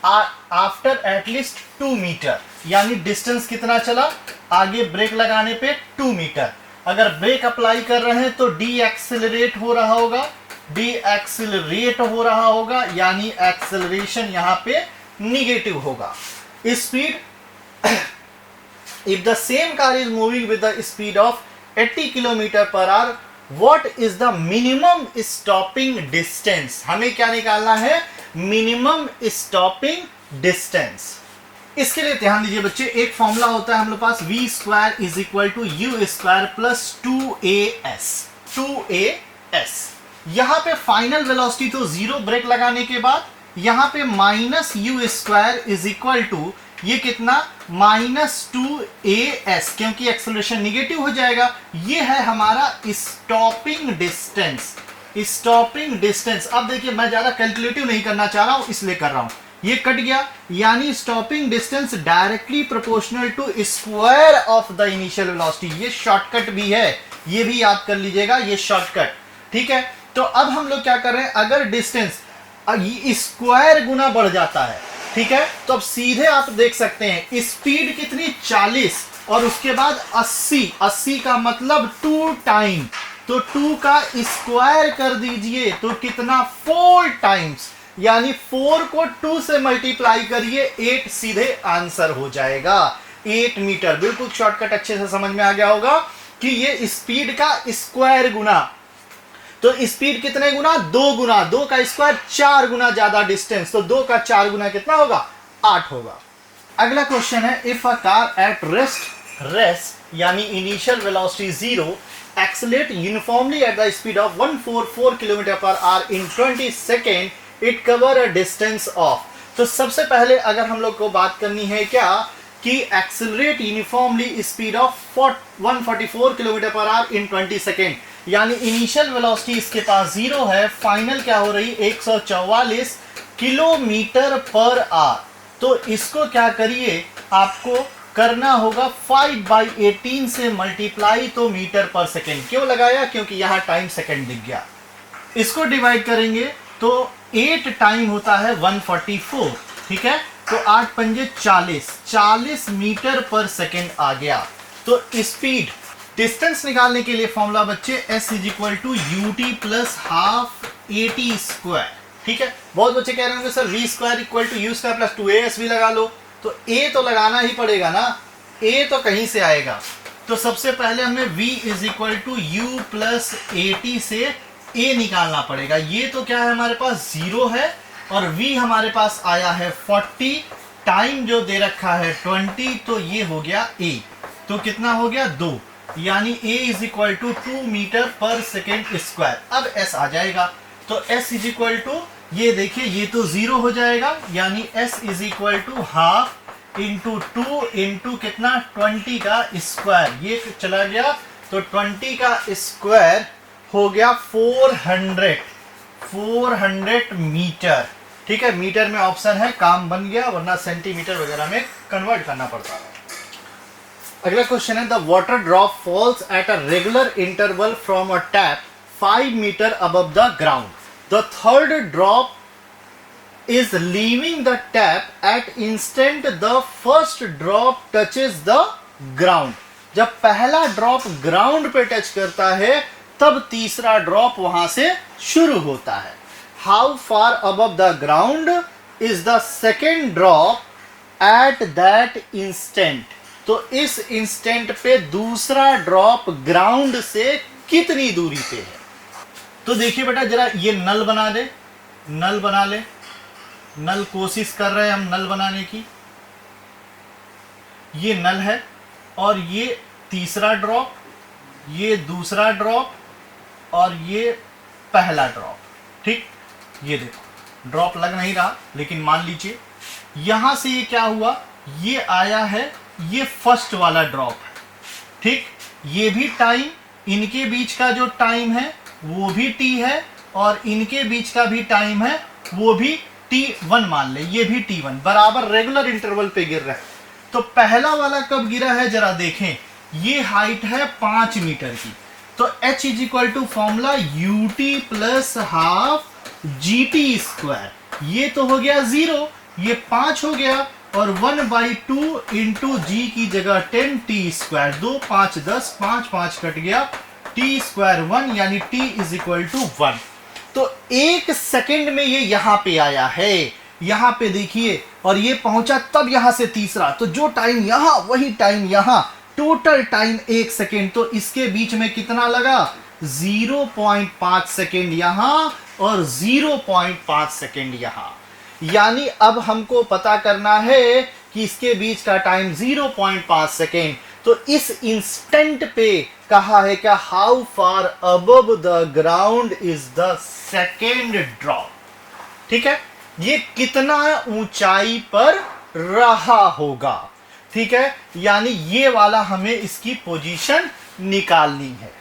after at least 2 metre. यानी डिस्टेंस कितना चला, आगे ब्रेक लगाने पे 2 मीटर। अगर ब्रेक अप्लाई कर रहे हैं तो डी एक्सेलरेट हो रहा होगा, यानी एक्सेलरेशन यहां पे निगेटिव होगा। Speed, if the same car is moving with the speed of 80 kilometre per hour, what is the minimum stopping distance. हमें क्या निकालना है, मिनिमम स्टॉपिंग डिस्टेंस। इसके लिए ध्यान दीजिए बच्चे, एक फॉर्मूला होता है हम लोग पास, v square is equal to u square plus 2as। यहां पे फाइनल वेलोसिटी तो जीरो ब्रेक लगाने के बाद, यहां पे minus u square is equal to ये कितना, -2as, क्योंकि एक्सेलरेशन निगेटिव हो जाएगा। ये है हमारा स्टॉपिंग डिस्टेंस। स्टॉपिंग डिस्टेंस, अब देखिए मैं ज्यादा कैलकुलेटिव नहीं करना चाह रहा हूं इसलिए कर रहा हूं, ये कट गया, यानी stopping distance directly proportional to square of the initial velocity. ये शॉर्टकट भी है, ये भी याद कर लीजिएगा, ये शॉर्टकट, ठीक है। तो अब हम लोग क्या कर रहे हैं, अगर डिस्टेंस स्क्वायर गुना बढ़ जाता है, ठीक है, तो अब सीधे आप देख सकते हैं स्पीड कितनी 40 और उसके बाद 80 का मतलब 2 टाइम, तो 2 का स्क्वायर कर दीजिए तो कितना 4 टाइम्स, यानी 4 को 2 से मल्टीप्लाई करिए 8, सीधे आंसर हो जाएगा 8 मीटर। बिल्कुल शॉर्टकट अच्छे से समझ में आ गया होगा कि ये स्पीड का स्क्वायर गुना, तो स्पीड कितने गुना, 2 गुना, 2 का स्क्वायर 4 गुना ज्यादा डिस्टेंस, तो 2 का 4 गुना कितना होगा, 8 होगा। अगला क्वेश्चन है, if a car at rest यानी initial velocity 0 accelerate uniformly at the speed of 144 kilometer पर hour in 20 second, it cover a distance of. तो सबसे पहले अगर हम लोग को बात करनी है क्या, कि accelerate uniformly speed of 144 kilometer पर आवर इन 20 सेकेंड, यानी इनिशियल वेलोसिटी इसके पास 0 है, फाइनल क्या हो रही 144 किलोमीटर पर आवर। तो इसको क्या करिए, आपको करना होगा 5/18 से मल्टीप्लाई, तो मीटर पर सेकेंड क्यों लगाया, क्योंकि यहां टाइम सेकेंड दिख गया। इसको डिवाइड करेंगे तो 8 टाइम होता है 144, ठीक है, तो 8 पंजे 40 मीटर पर सेकेंड आ गया। तो स्पीड, डिस्टेंस निकालने के लिए फॉर्मूला बच्चे s is equal to u t plus half AT square, ठीक है। बहुत बच्चे कह रहे होंगे sir v square equal to u square plus 2as भी लगा लो, तो a तो लगाना ही पड़ेगा ना, a तो कहीं से आएगा। तो सबसे पहले हमें v is equal to u plus AT से a निकालना पड़ेगा। ये तो क्या है हमारे पास 0 है और v हमारे पास आया है 40, टाइम जो दे रखा है 20, तो ये हो गया a, तो कितना हो गया 2, यानी a is equal to 2 metre पर सेकेंड स्क्वायर। अब s आ जाएगा, तो s इज इक्वल टू, ये देखिए ये तो 0 हो जाएगा, यानी s is equal to half into 2 into कितना 20 का स्क्वायर, ये चला गया, तो 20 का स्क्वायर हो गया 400 मीटर, ठीक है। मीटर में ऑप्शन है, काम बन गया, वरना सेंटीमीटर वगैरह में कन्वर्ट करना पड़ता है। अगला क्वेश्चन है, the water drop falls at a regular interval from a tap 5 metre above the ground, the third drop is leaving the tap at instant the first drop touches the ground. जब पहला drop ground पे touch करता है तब तीसरा drop वहां से शुरू होता है। How far above the ground is the second drop at that instant, तो इस इंस्टेंट पे दूसरा ड्रॉप ग्राउंड से कितनी दूरी पे है। तो देखिए बेटा जरा ये नल बना दे, नल बना ले, नल कोशिश कर रहे हैं हम नल बनाने की, ये नल है और ये तीसरा ड्रॉप, ये दूसरा ड्रॉप और ये पहला ड्रॉप, ठीक। ये देखो ड्रॉप लग नहीं रहा, लेकिन मान लीजिए यहां से ये क्या हुआ, ये आया है, ये फर्स्ट वाला ड्रॉप है, ठीक। ये भी टाइम, इनके बीच का जो टाइम है वो भी t है और इनके बीच का भी टाइम है वो भी t1 मान ले, ये भी t1, बराबर रेगुलर इंटरवल पे गिर रहा है। तो पहला वाला कब गिरा है जरा देखें, ये हाइट है 5 मीटर की, तो h is equal to formula ut plus half GT²। ये तो हो गया 0, ये 5 हो गया, और 1/2 इंटू जी की जगह 10t², 2 5 10, 5 5 कट गया, t² 1, यानी t इज इक्वल टू 1। तो 1 सेकेंड में ये यहां पे आया है, यहां पे देखिए, और ये पहुंचा तब यहां से तीसरा, तो जो टाइम यहां वही टाइम यहां, टोटल टाइम 1 सेकेंड। तो इसके बीच में कितना लगा? 0.5 सेकेंड यहां और 0.5 सेकेंड यहां। यानी अब हमको पता करना है कि इसके बीच का टाइम 0.5 सेकेंड। तो इस इंस्टेंट पे कहा है क्या? How far above the ground is the second drop. ठीक है, ये कितना ऊंचाई पर रहा होगा। ठीक है, यानी ये वाला हमें इसकी पोजीशन निकालनी है।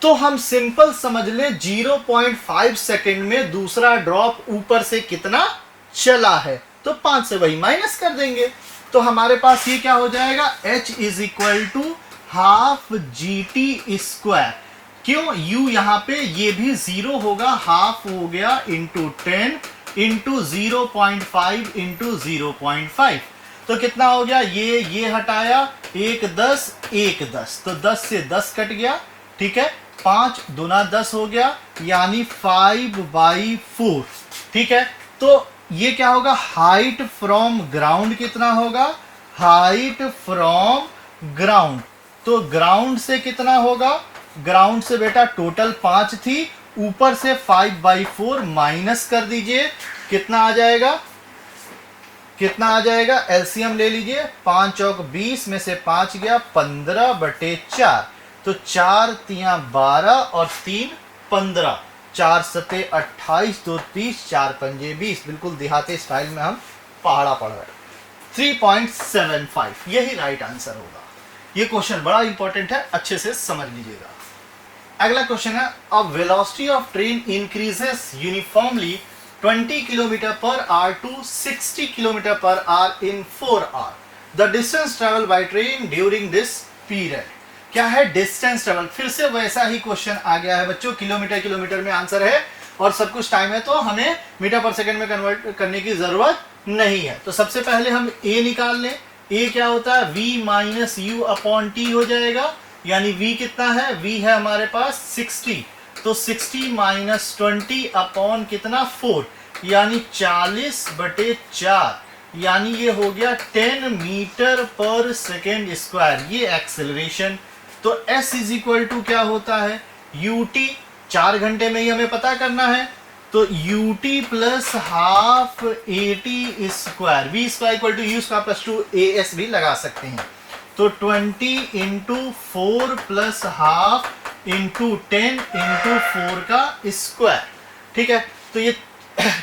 तो हम सिंपल समझ लें 0.5 सेकेंड में दूसरा ड्रॉप ऊपर से कितना चला है, तो 5 से वही माइनस कर देंगे। तो हमारे पास ये क्या हो जाएगा? h is equal to half GT²। क्यों? u यहां पे ये भी 0 होगा, हाफ हो गया इंटू 10 इंटू 0.5 इंटू 0.5, तो कितना हो गया? ये हटाया, 1 10 1 10, तो 10 से 10 कट गया। ठीक है, 5 दूना 10 हो गया, यानी 5/4। ठीक है, तो ये क्या होगा? हाइट फ्रॉम ग्राउंड कितना होगा? हाइट फ्रॉम ग्राउंड, तो ग्राउंड से कितना होगा? ग्राउंड से बेटा टोटल 5 थी, ऊपर से 5/4 माइनस कर दीजिए, कितना आ जाएगा? कितना आ जाएगा? एलसीएम ले लीजिए, 5 चौक 20 में से 5 गया 15/4, तो 4 तियां 12 और 3 15, 4 सते 28, 2 30, 4 पंजे 20। बिल्कुल देहाती स्टाइल में हम पहाड़ा पढ़ रहे हैं। 3.75 यही राइट आंसर होगा। ये क्वेश्चन बड़ा इंपॉर्टेंट है, अच्छे से समझ लीजिएगा। अगला क्वेश्चन है, a velocity of train increases uniformly 20 km/h to 60 km/h in 4 hours. The distance traveled by train during this period. क्या है? Distance travel. फिर से वैसा ही क्वेश्चन आ गया है बच्चों, किलोमीटर में आंसर है और सब कुछ टाइम है, तो हमें मीटर पर सेकंड में कन्वर्ट करने की जरूरत नहीं है। तो सबसे पहले हम a निकाल लें। a क्या होता है? v minus u upon T हो जाएगा, यानी v कितना है? v है हमारे पास 60, तो 60 माइनस 20 अपॉन कितना? 4, यानी 40/4, यानी ये हो गया 10 मीटर पर सेकेंड स्क्वायर। ये एक्सेलरेशन। तो s इज इक्वल टू क्या होता है? ut, 4 घंटे में ही हमें पता करना है, तो ut plus half at², v square equal to u square plus 2as भी लगा सकते हैं। तो 20 into 4 plus half into 10 into 4 का स्क्वायर। ठीक है, तो ये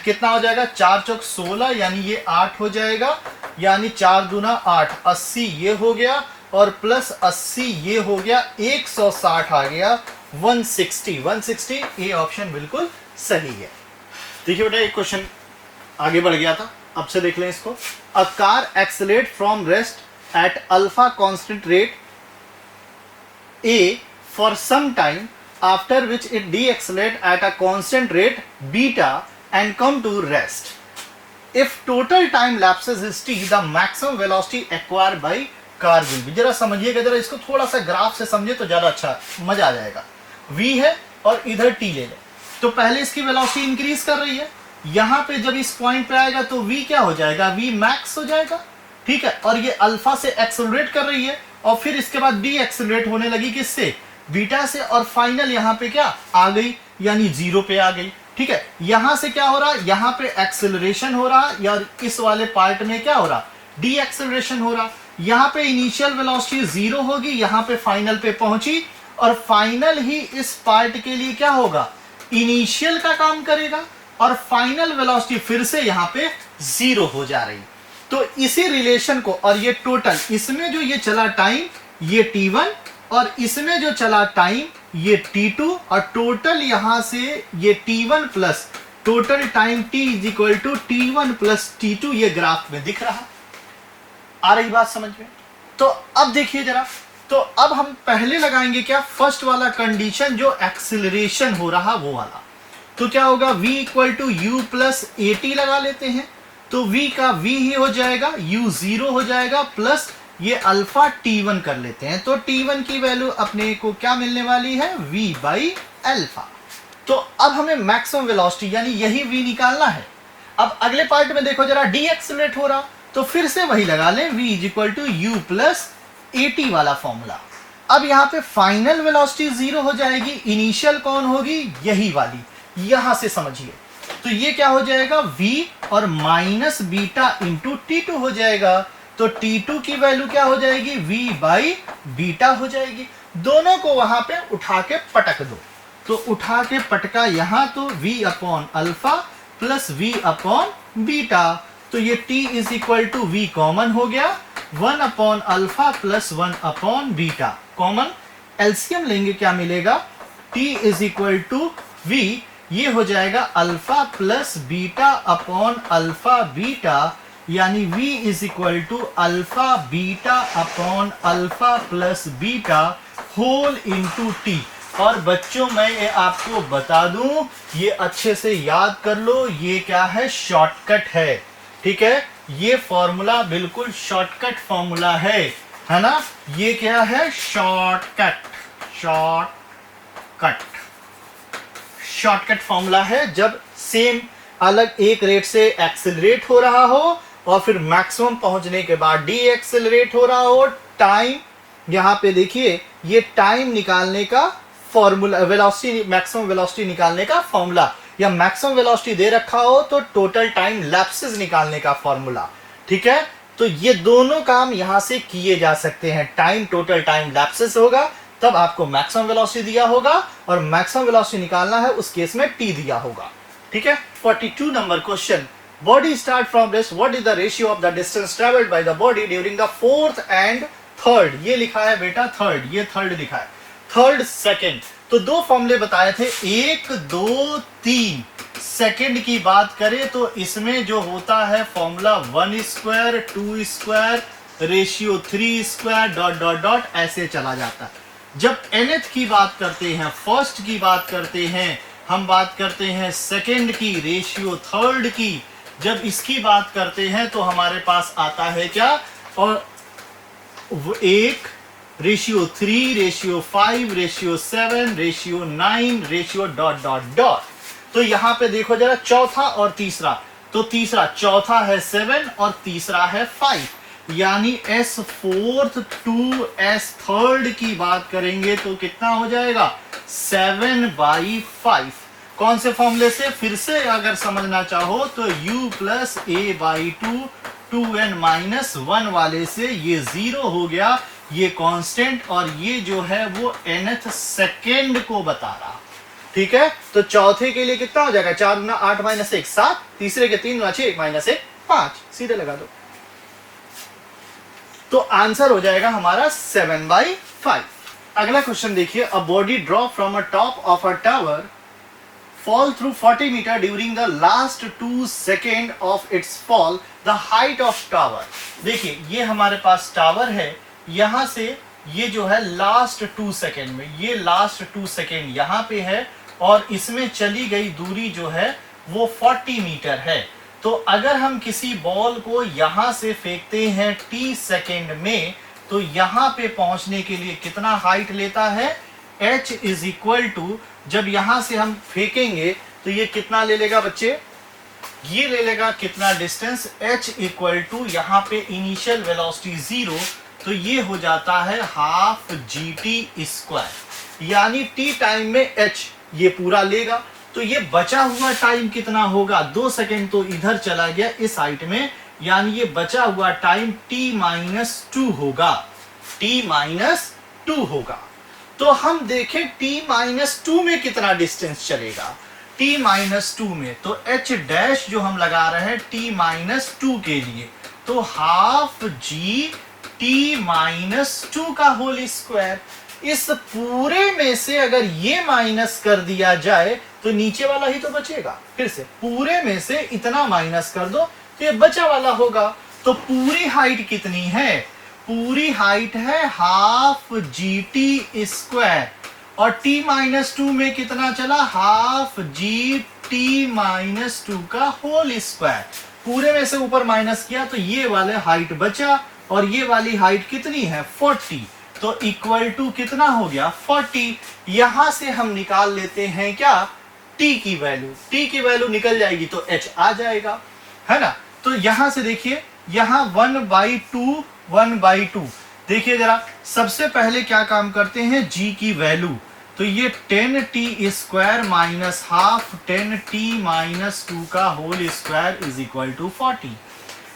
कितना हो जाएगा? 4 चौक 16, यानी ये 8 हो जाएगा, यानी 4 दूना 8, 80 ये हो गया, और प्लस 80 ये हो गया, 160 आ गया, 160 ये ऑप्शन बिल्कुल सही है। देखिए बेटा, एक क्वेश्चन आगे बढ़ गया था, अब से देख लें इसको। A car accelerate from rest eight alpha constant rate a for some time, after which it deaccelerate at a constant rate beta and come to rest. If total time lapses is t, the maximum velocity acquired by car will be. जरा समझिएगा, जरा इसको थोड़ा सा graph से समझे तो ज्यादा अच्छा मजा आ जाएगा। v है और इधर t ले लें, तो पहले इसकी वेलोसिटी इंक्रीज कर रही है, यहां पे जब इस पॉइंट पे आएगा तो v क्या हो जाएगा? v मैक्स हो जाएगा। ठीक है, और ये अल्फा से एक्सेलरेट कर रही है, और फिर इसके बाद डी एक्सेलरेट होने लगी, किससे? बीटा से, और फाइनल यहाँ पे क्या आ गई? यानी 0 पे आ गई। ठीक है, यहां से क्या हो रहा है? यहाँ पे एक्सेलरेशन हो रहा, या इस वाले पार्ट में क्या हो रहा? डी एक्सेलरेशन हो रहा। यहाँ पे इनिशियल वेलोसिटी 0 होगी, यहाँ पे फाइनल पे पहुंची, और फाइनल ही इस पार्ट के लिए क्या होगा? इनिशियल का काम करेगा, और फाइनल वेलोसिटी फिर से यहाँ पे 0 हो जा रही। तो इसी रिलेशन को, और ये टोटल, इसमें जो ये चला टाइम ये t1, और इसमें जो चला टाइम ये t2, और टोटल यहां से ये t1 plus total time t is equal to t1 plus t2, ये ग्राफ में दिख रहा। आ रही बात समझ में? तो अब देखिए जरा, तो अब हम पहले लगाएंगे क्या, फर्स्ट वाला कंडीशन जो एक्सिलरेशन हो रहा वो वाला। तो क्या होगा, v equal to u plus a t लगा लेते हैं। तो v का v ही हो जाएगा, u 0 हो जाएगा, प्लस ये अल्फा t1 कर लेते हैं। तो t1 की वैल्यू अपने को क्या मिलने वाली है, v बाई अल्फा। तो अब हमें मैक्सिमम वेलोसिटी यानी यही v निकालना है। अब अगले पार्ट में देखो जरा, डी एक्सिलरेट हो रहा, तो फिर से वही लगा लें, v is equal to u plus a t वाला फॉर्मूला। अब यहाँ पे फाइनल वेलोसिटी 0 हो जाएगी, इनिशियल कौन होगी, यही वाली, यहां से समझिए। तो ये क्या हो जाएगा, v और माइनस बीटा इंटू T2 हो जाएगा। तो T2 की वैल्यू क्या हो जाएगी, v बाई बीटा हो जाएगी। दोनों को वहां पे उठा के पटक दो, तो उठा के पटका यहां, तो v upon alpha plus v upon beta. तो ये t is equal to v common हो गया, 1 upon alpha plus 1 upon beta common. LCM लेंगे, क्या मिलेगा, t is equal to v, ये हो जाएगा alpha plus beta upon alpha beta, यानी v is equal to alpha beta upon alpha plus beta whole into t. और बच्चों मैं ये आपको बता दूं, ये अच्छे से याद कर लो, ये क्या है, शॉर्टकट है, ठीक है। ये फॉर्मूला बिल्कुल शॉर्टकट फॉर्मूला है ना। ये क्या है, शॉर्टकट, शॉर्टकट फॉर्मूला है। जब सेम अलग एक रेट से एक्सेलरेट हो रहा हो और फिर मैक्सिमम पहुंचने के बाद डी एक्सेलरेट हो रहा हो, टाइम यहां पे देखिए, ये टाइम निकालने का फॉर्मूला, वेलोसिटी, मैक्सिमम वेलोसिटी निकालने का फॉर्मूला, या मैक्सिमम वेलोसिटी दे रखा हो तो टोटल टाइम लैप्सेस निकालने का फॉर्मूला, ठीक है। तो ये दोनों काम यहां से किए जा सकते हैं। टाइम, टोटल टाइम लैप्सेस होगा, तब आपको मैक्सिमम वेलोसिटी दिया होगा, और मैक्सिमम वेलोसिटी निकालना है उस केस में टी दिया होगा, ठीक है। 42 number question, body start from rest, what is the ratio of the distance travelled by the body during the fourth and third. ये लिखा है बेटा थर्ड, ये थर्ड लिखा है, थर्ड सेकेंड। तो दो फॉर्मूले बताए थे, 1 2 3। सेकेंड की बात करें तो इसमें जो होता है formula 1 square 2 square ratio 3 square dot dot dot ऐसे चला जाता है। जब nth की बात करते हैं, फर्स्ट की बात करते हैं, हम बात करते हैं सेकेंड की, रेशियो थर्ड की, जब इसकी बात करते हैं तो हमारे पास आता है क्या, और 1 ratio 3 ratio 5 ratio 7 ratio 9 ratio dot dot dot. तो यहां पे देखो जरा, चौथा और तीसरा, तो तीसरा, चौथा है 7 और तीसरा है 5, यानी s fourth to s third की बात करेंगे तो कितना हो जाएगा, 7/5। कौन से फॉर्मूले से, फिर से अगर समझना चाहो तो u plus a by 2n minus 1 वाले से ये 0 हो गया, ये कांस्टेंट, और ये जो है वो nth सेकेंड को बता रहा, ठीक है। तो चौथे के लिए कितना हो जाएगा, 4 गुना 8 माइनस 1 7, तीसरे के 3 गुना 6 माइनस 1 5, सीधे लगा दो। तो आंसर हो जाएगा हमारा 7/5। अगला क्वेश्चन देखिए, a body drop from a top of a tower fall through 40 meter during the last 2 second of its fall, the height of tower। देखिए ये हमारे पास टावर है, यहां से ये जो है लास्ट 2 सेकेंड में, ये लास्ट 2 सेकेंड यहां पे है, और इसमें चली गई दूरी जो है वो 40 मीटर है। तो अगर हम किसी बॉल को यहां से फेंकते हैं t सेकेंड में, तो यहां पे पहुंचने के लिए कितना हाइट लेता है, h इज इक्वल टू, जब यहां से हम फेंकेंगे तो ये कितना ले लेगा बच्चे, ये ले लेगा कितना डिस्टेंस, h इक्वल टू, यहां पे इनिशियल वेलोसिटी 0, तो ये हो जाता है हाफ gt स्क्वायर, यानी t टाइम में h ये पूरा लेगा। तो ये बचा हुआ टाइम कितना होगा, 2 सेकेंड तो इधर चला गया इस हाइट में, यानी ये बचा हुआ टाइम t-2 होगा, t-2 होगा। तो हम देखें t-2 में कितना डिस्टेंस चलेगा, t-2 में, तो h डैश जो हम लगा रहे हैं t-2 के लिए, तो हाफ g t-2 का होल स्क्वायर। इस पूरे में से अगर ये माइनस कर दिया जाए तो नीचे वाला ही तो बचेगा, फिर से पूरे में से इतना माइनस कर दो तो ये बचा वाला होगा। तो पूरी हाइट कितनी है, पूरी हाइट है हाफ जी टी स्क्वायर और t माइनस टू में कितना चला, half g T minus two का होल स्क्वायर। पूरे में से ऊपर माइनस किया तो ये वाले हाइट बचा और ये वाली हाइट कितनी है 40, तो इक्वल टू कितना हो गया 40। यहां से हम निकाल लेते हैं क्या, t की वैल्यू। t की वैल्यू निकल जाएगी तो h आ जाएगा, है ना। तो यहां से देखिए, यहां 1/2 देखिए जरा, सबसे पहले क्या काम करते हैं, g की वैल्यू, तो ये 10t square minus half 10t minus 2 का whole square is equal to 40।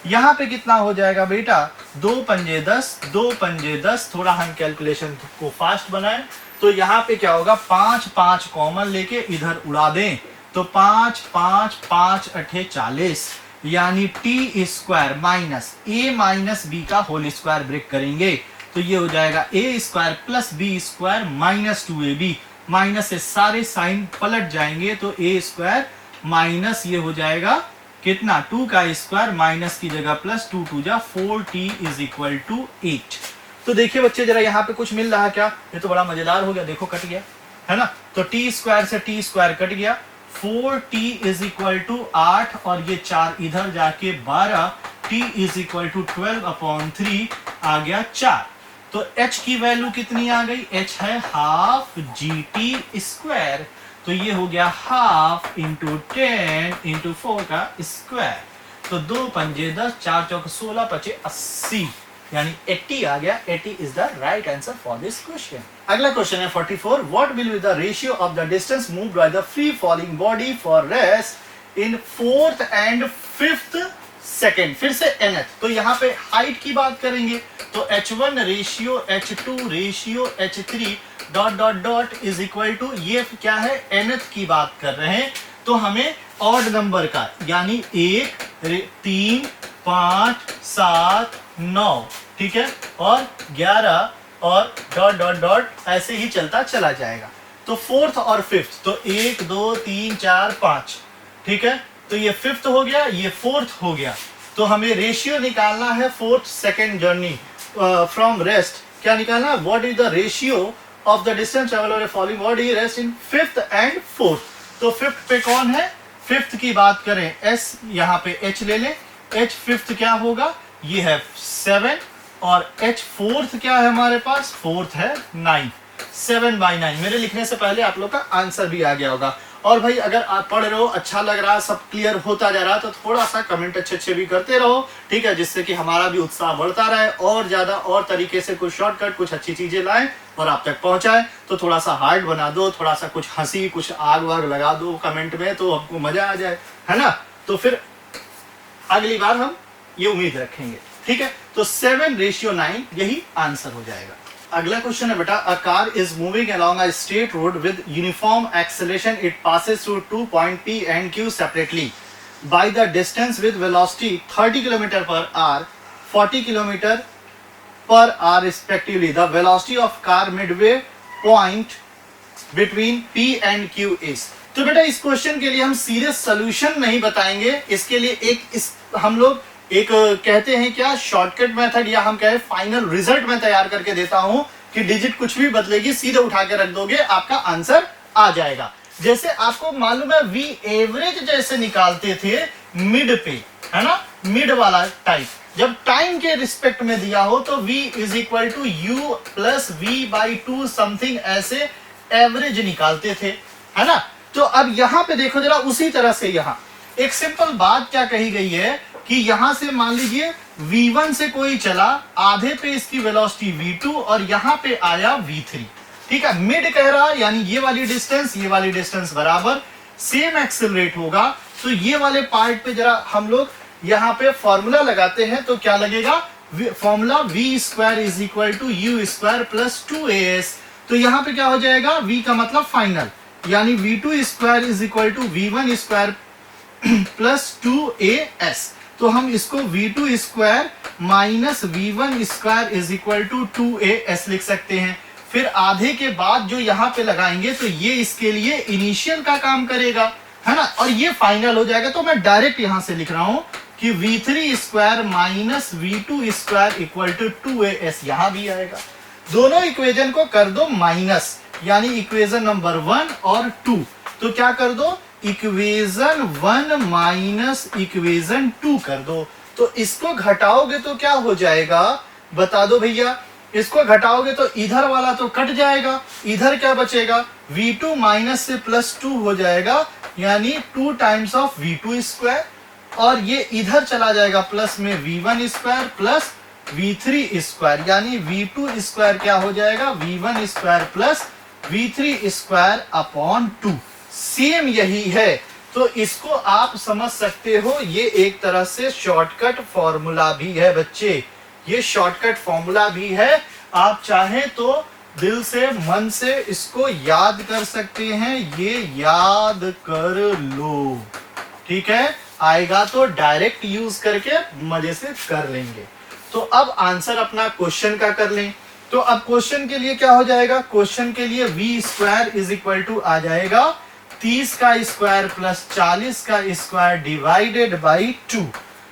यहां पे कितना हो जाएगा बेटा, 2 पंजे 10, 2 पंजे 10, थोड़ा हम कैलकुलेशन को फास्ट बनाएं तो यहाँ पे क्या होगा, 5 5 कॉमन लेके इधर उड़ा दें तो 5 5 5 अठे 40, यानी T square minus A minus B का होल स्क्वायर ब्रेक करेंगे तो ये हो जाएगा A square plus B square minus 2ab। Minus से सारे साइन पलट जाएंगे तो ए स्क्वायर माइनस ये हो जाएगा कितना, 2 का स्क्वायर माइनस की जगह प्लस 2 2 जा 4t इज इक्वल टू 8। तो देखिए बच्चे जरा यहाँ पे कुछ मिल रहा क्या, ये तो बड़ा मजेदार हो गया, देखो कट गया, है ना। तो टी स्क्वायर से टी स्क्वायर कट गया, 4t इज इक्वल टू 8 और ये 4 इधर जाके 12, t इज इक्वल टू 12/3 आ गया 4। तो h की वैल्यू कितनी आ गई, h है हाफ जी टी स्क्वायर, तो ये हो गया हाफ इंटू 10 इंटू 4 का स्क्वायर, तो 2 पंजे 10, 4 चौक 16, 25 80, यानी 80 आ गया। 80 is the right answer for this question. अगला क्वेश्चन है 44, what will be the ratio of the distance moved by the free falling body for rest in 4th and 5th second. फिर से nth, तो यहाँ पे हाइट की बात करेंगे तो h1 ratio h2 ratio h3 dot dot dot is equal to, ये क्या है nth की बात कर रहे हैं तो हमें ऑड नंबर का, यानी 1 3 5 7 9, ठीक है, और 11 और डॉट डॉट डॉट ऐसे ही चलता चला जाएगा। तो 4th और 5th, तो 1 2 3 4 5, ठीक है, तो ये 5th हो गया, ये 4th हो गया। तो हमें रेशियो निकालना है 4th second journey from rest. क्या निकालना है, what is the ratio of the distance travel over A falling body rest in 5th and 4th। तो 5th पे कौन है, 5th की बात करें s, यहाँ पे h ले लें, h 5th क्या होगा, ये है 7 और h 4th क्या है हमारे पास, 4th है 9, 7/9। मेरे लिखने से पहले आप लोग का आंसर भी आ गया होगा। और भाई अगर आप पढ़ रहे हो, अच्छा लग रहा है, सब क्लियर होता जा रहा है, तो थोड़ा सा कमेंट अच्छे भी करते रहो, ठीक है, जिससे कि हमारा भी उत्साह बढ़ता रहे और ज्यादा और तरीके से कुछ शॉर्टकट, कुछ अच्छी चीजें लाएं और आप तक पहुंचाएं। तो थोड़ा सा हार्ड बना दो, थोड़ा सा कुछ हंसी, कुछ आग वाग लगा दो कमेंट में, तो हमको मजा आ जाए, है ना। तो फिर अगली बार हम ये उम्मीद रखेंगे, ठीक है। तो 7:9 यही आंसर हो जाएगा। अगला क्वेश्चन है बेटा, a car is moving along a straight road with uniform acceleration, it passes through 2 point P and Q separately by the distance with velocity 30 km/h 40 km/h respectively. The velocity of car Midway point between P and Q is. तो बेटा इस question के लिए हम serious solution नहीं बताएंगे, इसके लिए हम लोग एक कहते हैं क्या, शॉर्टकट मेथड, या हम कहें फाइनल रिजल्ट में तैयार करके देता हूं कि डिजिट कुछ भी बदलेगी, सीधे उठा के रख दोगे, आपका आंसर आ जाएगा। जैसे आपको मालूम है वी एवरेज जैसे निकालते थे मिड पे, है ना, मिड वाला टाइप, जब टाइम के रिस्पेक्ट में दिया हो तो v is equal to u plus v/2 something, ऐसे एवरेज निकालते थे, है ना। तो अब यहां पे देखो जरा, उसी तरह से यहां एक सिंपल बात क्या कही गई है कि यहां से मान लीजिए v1 से कोई चला, आधे पे इसकी वेलोसिटी v2 और यहां पे आया v3, ठीक है, मिड कह रहा, यानी ये वाली डिस्टेंस बराबर सेम एक्सेलरेट होगा। तो ये वाले पार्ट पे जरा हम लोग यहाँ पे फॉर्मूला लगाते हैं, तो क्या लगेगा, formula v square is equal to u square plus 2as। तो यहाँ पे क्या हो जाएगा, v का मतलब फाइनल, यानी v2 square is equal to v1 square plus 2as। तो हम इसको v2 square minus v1 square is equal to 2as लिख सकते हैं। फिर आधे के बाद जो यहाँ पे लगाएंगे तो ये इसके लिए इनिशियल का काम करेगा, है ना, और ये फाइनल हो जाएगा। तो मैं डायरेक्ट यहां से लिख रहा हूं कि v3 square minus v2 square equal to 2as, यहां भी आएगा। दोनों इक्वेशन को कर दो माइनस, यानी इक्वेशन नंबर 1 और 2। तो क्या कर दो, इक्वेशन 1 माइनस इक्वेशन 2 कर दो। तो इसको घटाओगे तो क्या हो जाएगा, बता दो भैया। इसको घटाओगे तो इधर वाला तो कट जाएगा, इधर क्या बचेगा, v2 माइनस से प्लस 2 हो जाएगा, यानी 2 टाइम्स ऑफ v2 स्क्वायर, और ये इधर चला जाएगा प्लस में v1 square plus v3 square, यानी v2 स्क्वायर क्या हो जाएगा, v1 square plus v3 square upon 2। Same यही है, तो इसको आप समझ सकते हो, ये एक तरह से शॉर्टकट फॉर्मूला भी है बच्चे, ये शॉर्टकट फॉर्मूला भी है। आप चाहें तो दिल से मन से इसको याद कर सकते हैं, ये याद कर लो, ठीक है। आएगा तो डायरेक्ट यूज करके मजे से कर लेंगे। तो अब आंसर अपना क्वेश्चन का कर लें। तो अब क्वेश्चन के लिए क्या हो जाएगा, क्वेश्चन के लिए v square is equal to आ जाएगा 30 का स्क्वायर प्लस 40 का स्क्वायर डिवाइडेड बाई 2।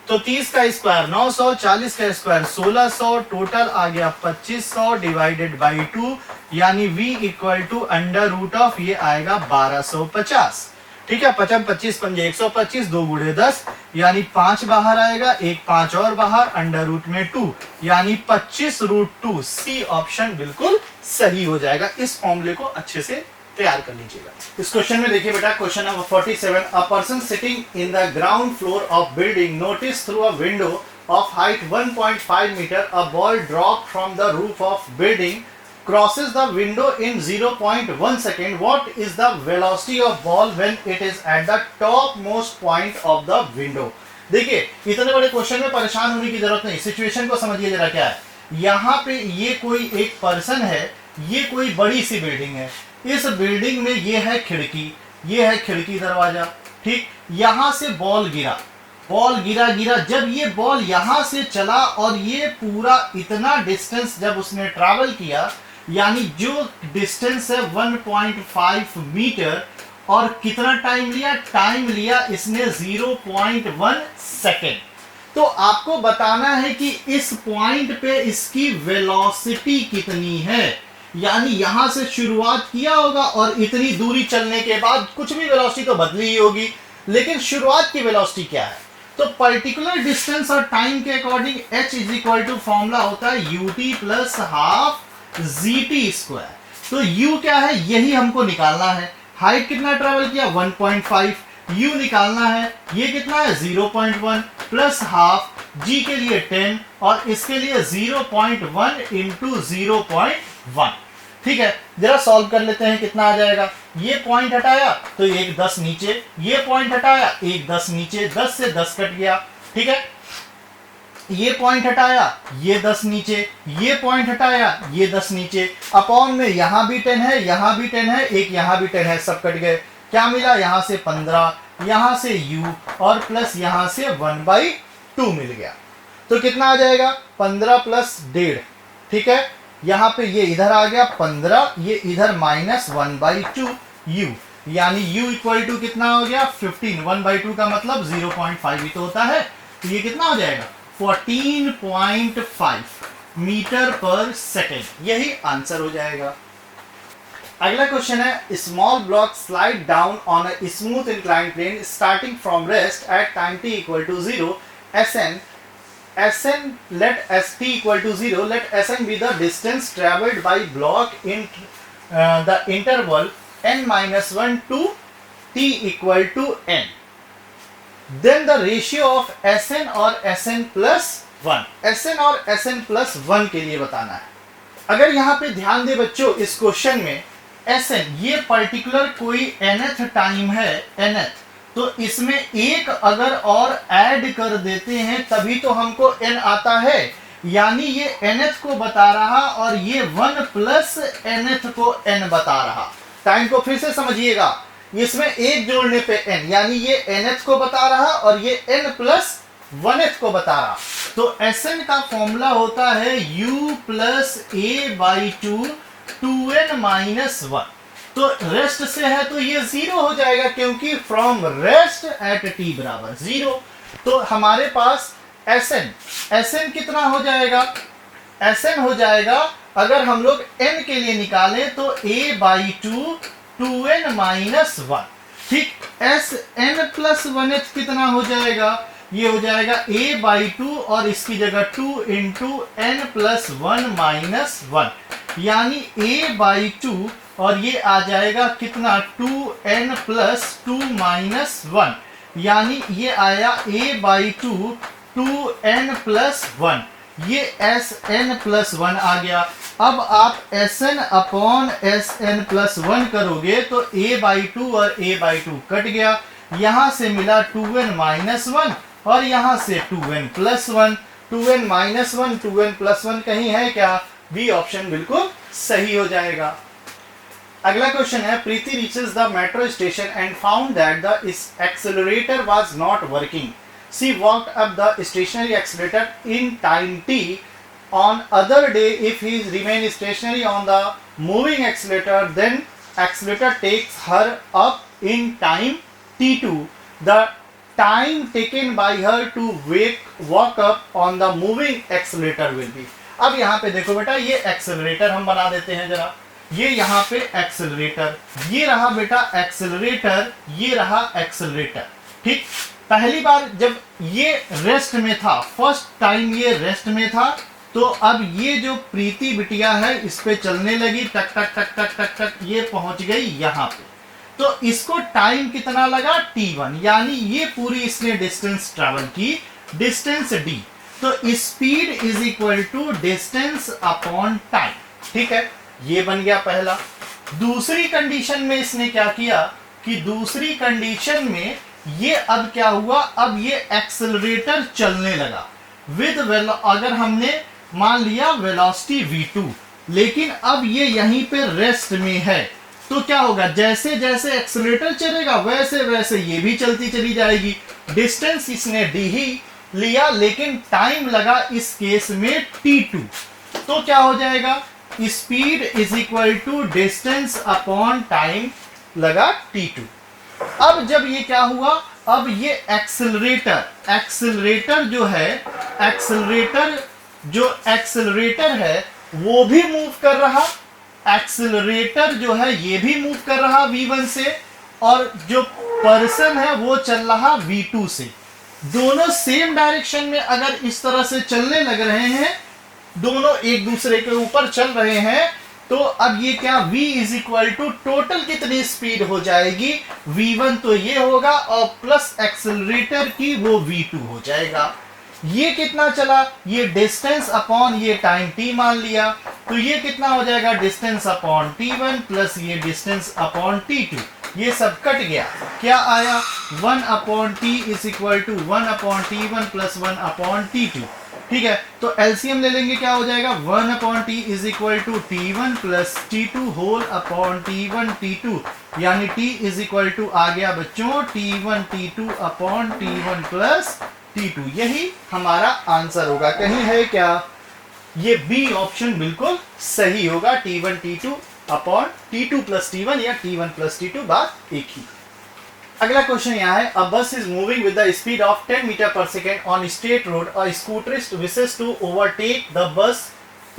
तो 30 का स्क्वायर 900, 40 का स्क्वायर 1600, टोटल आ गया 2500 डिवाइडेड बाई 2, यानी v equal to under root of ये आएगा 1250। ठीक है, 55 25 पंजे 125, 2 गुणे 10, यानी 5 बाहर आएगा, एक 5 और बाहर, अंडर रूट में 2, यानी 25 रूट 2। सी ऑप्शन बिल्कुल सही हो जाएगा। इस फॉर्मूले को अच्छे से तैयार कर लीजिएगा। इस क्वेश्चन में देखिए बेटा, question number 47, a person sitting in the ground floor of building notice through a window of height 1.5 metre a ball drop from the roof of building crosses the window in 0.1 second. What is the velocity of ball when it is at the topmost point of the window? देखिए, इतने बड़े question में परेशान होने की जरूरत नहीं, situation को समझिए जरा क्या है। यहाँ पे ये कोई एक पर्सन है, ये कोई बड़ी सी बिल्डिंग है, इस बिल्डिंग में ये है खिड़की, ये है खिड़की दरवाजा, ठीक। यहाँ से बॉल गिरा, बॉल गिरा गिरा, जब ये बॉल यहाँ से चला और ये पूरा इतना डिस्टेंस जब उसने ट्रैवल किया, यानी जो डिस्टेंस है 1.5 मीटर, और कितना टाइम लिया, टाइम लिया इसने 0.1 सेकेंड। तो आपको बताना है कि इस पॉइंट पे इसकी वेलोसिटी कितनी है, यानी यहां से शुरुआत किया होगा और इतनी दूरी चलने के बाद कुछ भी वेलोसिटी तो बदली ही होगी, लेकिन शुरुआत की वेलोसिटी क्या है। तो पर्टिकुलर डिस्टेंस और टाइम के according h is equal to formula होता है ut plus half gt square. तो u क्या है, यही हमको निकालना है। हाइट कितना ट्रेवल किया 1.5, u निकालना है, ये कितना है 0.1 प्लस हाफ, g के लिए 10 और इसके लिए 0.1 इंटू 0.1। ठीक है, जरा सॉल्व कर लेते हैं, कितना आ जाएगा। ये पॉइंट हटाया तो एक 10 नीचे, ये पॉइंट हटाया एक 10 नीचे, 10 से 10 कट गया। ठीक है, ये पॉइंट हटाया ये 10 नीचे, ये पॉइंट हटाया ये 10 नीचे, अपॉन में यहां भी 10 है, यहां भी 10 है, एक यहां भी 10 है, सब कट गए। क्या मिला, यहां से 15, यहां से u और प्लस यहां से 1/2 मिल गया। तो कितना आ जाएगा 15 प्लस 1.5। ठीक है, यहां पे ये इधर आ गया 15, ये इधर माइनस 1/2 u, यानी u इक्वल टू कितना हो गया 15। 1/2 का मतलब 0.5 ही तो होता है, तो ये कितना हो जाएगा 14.5 मीटर पर सेकेंड। यही आंसर हो जाएगा। अगला क्वेश्चन है, small block slide down on a smooth inclined plane starting from rest at time t equal to 0, Sn let st equal to 0, let Sn be the distance traveled by block in the interval n-1 to t equal to n. Then the ratio of Sn और Sn plus 1, Sn और Sn plus 1 के लिए बताना है। अगर यहाँ पे ध्यान दे बच्चों, इस क्वेश्चन में Sn ये पर्टिकुलर कोई nth टाइम है, nth, तो इसमें एक अगर और ऐड कर देते हैं तभी तो हमको n आता है, यानी ये nth को बता रहा और ये 1 प्लस nth को n बता रहा। टाइम को फिर से समझिएगा, इसमें एक जोड़ने पे n, यानी ये nth को बता रहा और ये n प्लस 1th को बता रहा। तो Sn का फॉर्मूला होता है u plus a/2 2n minus 1। तो रेस्ट से है तो ये 0 हो जाएगा, क्योंकि फ्रॉम रेस्ट एट t बराबर 0। तो हमारे पास Sn कितना हो जाएगा? Sn हो जाएगा, अगर हम लोग n के लिए निकालें तो a/2 2n माइनस 1। ठीक, Sn प्लस 1h कितना हो जाएगा? ये हो जाएगा a/2 और इसकी जगह 2 इंटू n प्लस 1 माइनस 1, यानी a/2 और ये आ जाएगा कितना? 2n प्लस 2 माइनस 1, यानी ये आया a/2 2n प्लस 1, ये Sn प्लस 1 आ गया। अब आप Sn अपॉन Sn प्लस 1 करोगे तो a/2 और a/2 कट गया, यहां से मिला 2n माइनस 1 और यहां से 2n plus 1। 2n minus 1 2n plus 1 कहीं है क्या? बी ऑप्शन बिल्कुल सही हो जाएगा। अगला क्वेश्चन है, Preeti reaches the metro station and found that the accelerator was not working. She walked up the stationary accelerator in time t. On other day, if he remains stationary on the moving accelerator, then accelerator takes her up in time t2. The time taken by her to walk up on the moving accelerator will be. अब यहाँ पे देखो बेटा, ये accelerator हम बना देते हैं जरा। ये यहाँ पे एक्सेलरेटर, ये रहा बेटा एक्सेलरेटर, ये रहा एक्सेलरेटर। ठीक, पहली बार जब ये रेस्ट में था, फर्स्ट टाइम ये रेस्ट में था, तो अब ये जो प्रीति बिटिया है इस पे चलने लगी, टक टक टक टक टक टक, ये पहुंच गई यहाँ पे। तो इसको टाइम कितना लगा? t1, यानी ये पूरी इसने डिस्टेंस ट्रेवल की, डिस्टेंस d। तो speed is equal to distance upon time. ठीक है, ये बन गया पहला। दूसरी कंडीशन में इसने क्या किया कि दूसरी कंडीशन में ये अब क्या हुआ? अब ये एक्सेलरेटर चलने लगा विद अगर हमने मान लिया वेलोसिटी v2, लेकिन अब ये यहीं पे रेस्ट में है, तो क्या होगा? जैसे जैसे एक्सेलरेटर चलेगा वैसे वैसे ये भी चलती चली जाएगी। डिस्टेंस इसने d ही लिया, लेकिन टाइम लगा इस केस में t2, तो क्या हो जाएगा? Speed is equal to distance upon time लगा t2। अब जब ये क्या हुआ? अब ये एक्सेलरेटर है वो भी मूव कर रहा, एक्सेलरेटर जो है ये भी मूव कर रहा v1 से, और जो पर्सन है वो चल रहा v2 से। दोनों सेम डायरेक्शन में अगर इस तरह से चलने लग रहे हैं, दोनों एक दूसरे के ऊपर चल रहे हैं, तो अब ये क्या? v is equal to total कितनी स्पीड हो जाएगी? v1 तो ये होगा और प्लस एक्सेलरेटर की वो v2 हो जाएगा। ये कितना चला? ये डिस्टेंस अपॉन ये टाइम t मान लिया, तो ये कितना हो जाएगा? डिस्टेंस अपॉन t1 प्लस ये डिस्टेंस अपॉन t2, ये सब कट गया। क्या आया? 1 upon t is equal to 1 upon t1 plus 1 upon t2। ठीक है, तो एलसीएम ले लेंगे, क्या हो जाएगा? 1 upon t is equal to t1 plus t2 whole upon t1 t2, यानी t इज इक्वल टू आ गया बच्चों t1 t2 upon t1 plus t2। यही हमारा आंसर होगा। कहीं है क्या? ये बी ऑप्शन बिल्कुल सही होगा, t1 t2 upon t2 plus t1 या t1 प्लस t2, बात एक ही। अगला क्वेश्चन यहाँ है, a bus is moving with the speed of 10 metre पर second on state road. A scooterist wishes to overtake the bus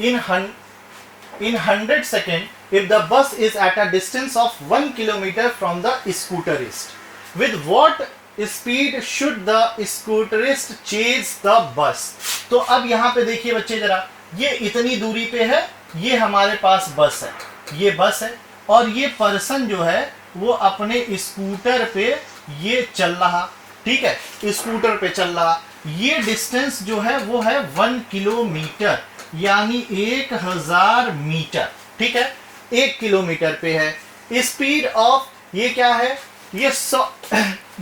in 100 second if the bus is at a distance of 1 kilometer from the scooterist. With what speed should the scooterist chase the bus. तो अब यहाँ पे देखिए बच्चे जरा, ये इतनी दूरी पे है, ये हमारे पास बस है, ये बस है, और ये पर्सन जो है वो अपने स्कूटर पे ये चल रहा। ठीक है, स्कूटर पे चल रहा। ये डिस्टेंस जो है वो है 1 किलोमीटर, यानी 1000 मीटर। ठीक है, 1 किलोमीटर पे है। स्पीड ऑफ ये क्या है? ये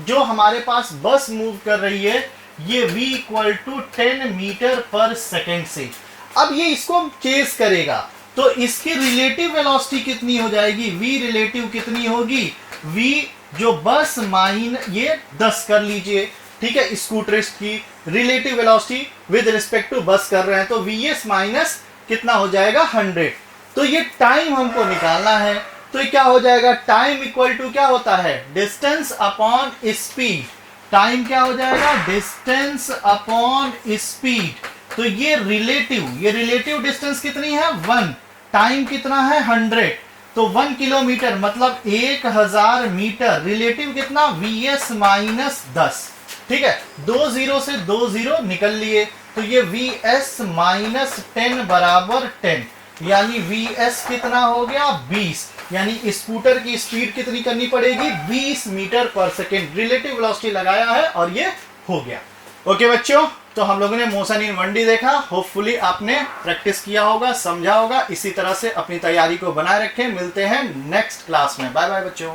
जो हमारे पास बस मूव कर रही है, ये v इक्वल टू 10 मीटर पर सेकेंड से। अब ये इसको चेस करेगा, तो इसकी रिलेटिव वेलोसिटी कितनी हो जाएगी? v रिलेटिव कितनी होगी? v जो बस माइन ये 10 कर लीजिए। ठीक है, स्कूटरिस्ट की relative velocity with respect to bus कर रहे हैं, तो vs माइनस कितना हो जाएगा? 100। तो ये टाइम हमको निकालना है, तो ये क्या हो जाएगा? टाइम इक्वल टू क्या होता है? Distance upon speed. टाइम क्या हो जाएगा, डिस्टेंस अपॉन स्पीड। तो ये रिलेटिव डिस्टेंस कितनी है 1, टाइम कितना है 100, तो 1 किलोमीटर मतलब 1000 मीटर, रिलेटिव कितना vs माइनस 10। ठीक है, 2 0 से 2 0 निकल लिए, तो ये vs माइनस 10 बराबर 10, यानी vs कितना हो गया 20, यानी स्कूटर की स्पीड कितनी करनी पड़ेगी 20 मीटर पर सेकेंड। रिलेटिव वेलोसिटी लगाया है और ये हो गया। ओके बच्चों, तो हम लोगों ने मोशन इन 1D देखा, होपफुली आपने प्रैक्टिस किया होगा, समझा होगा। इसी तरह से अपनी तैयारी को बनाए रखें। मिलते हैं नेक्स्ट क्लास में। बाय बाय बच्चों।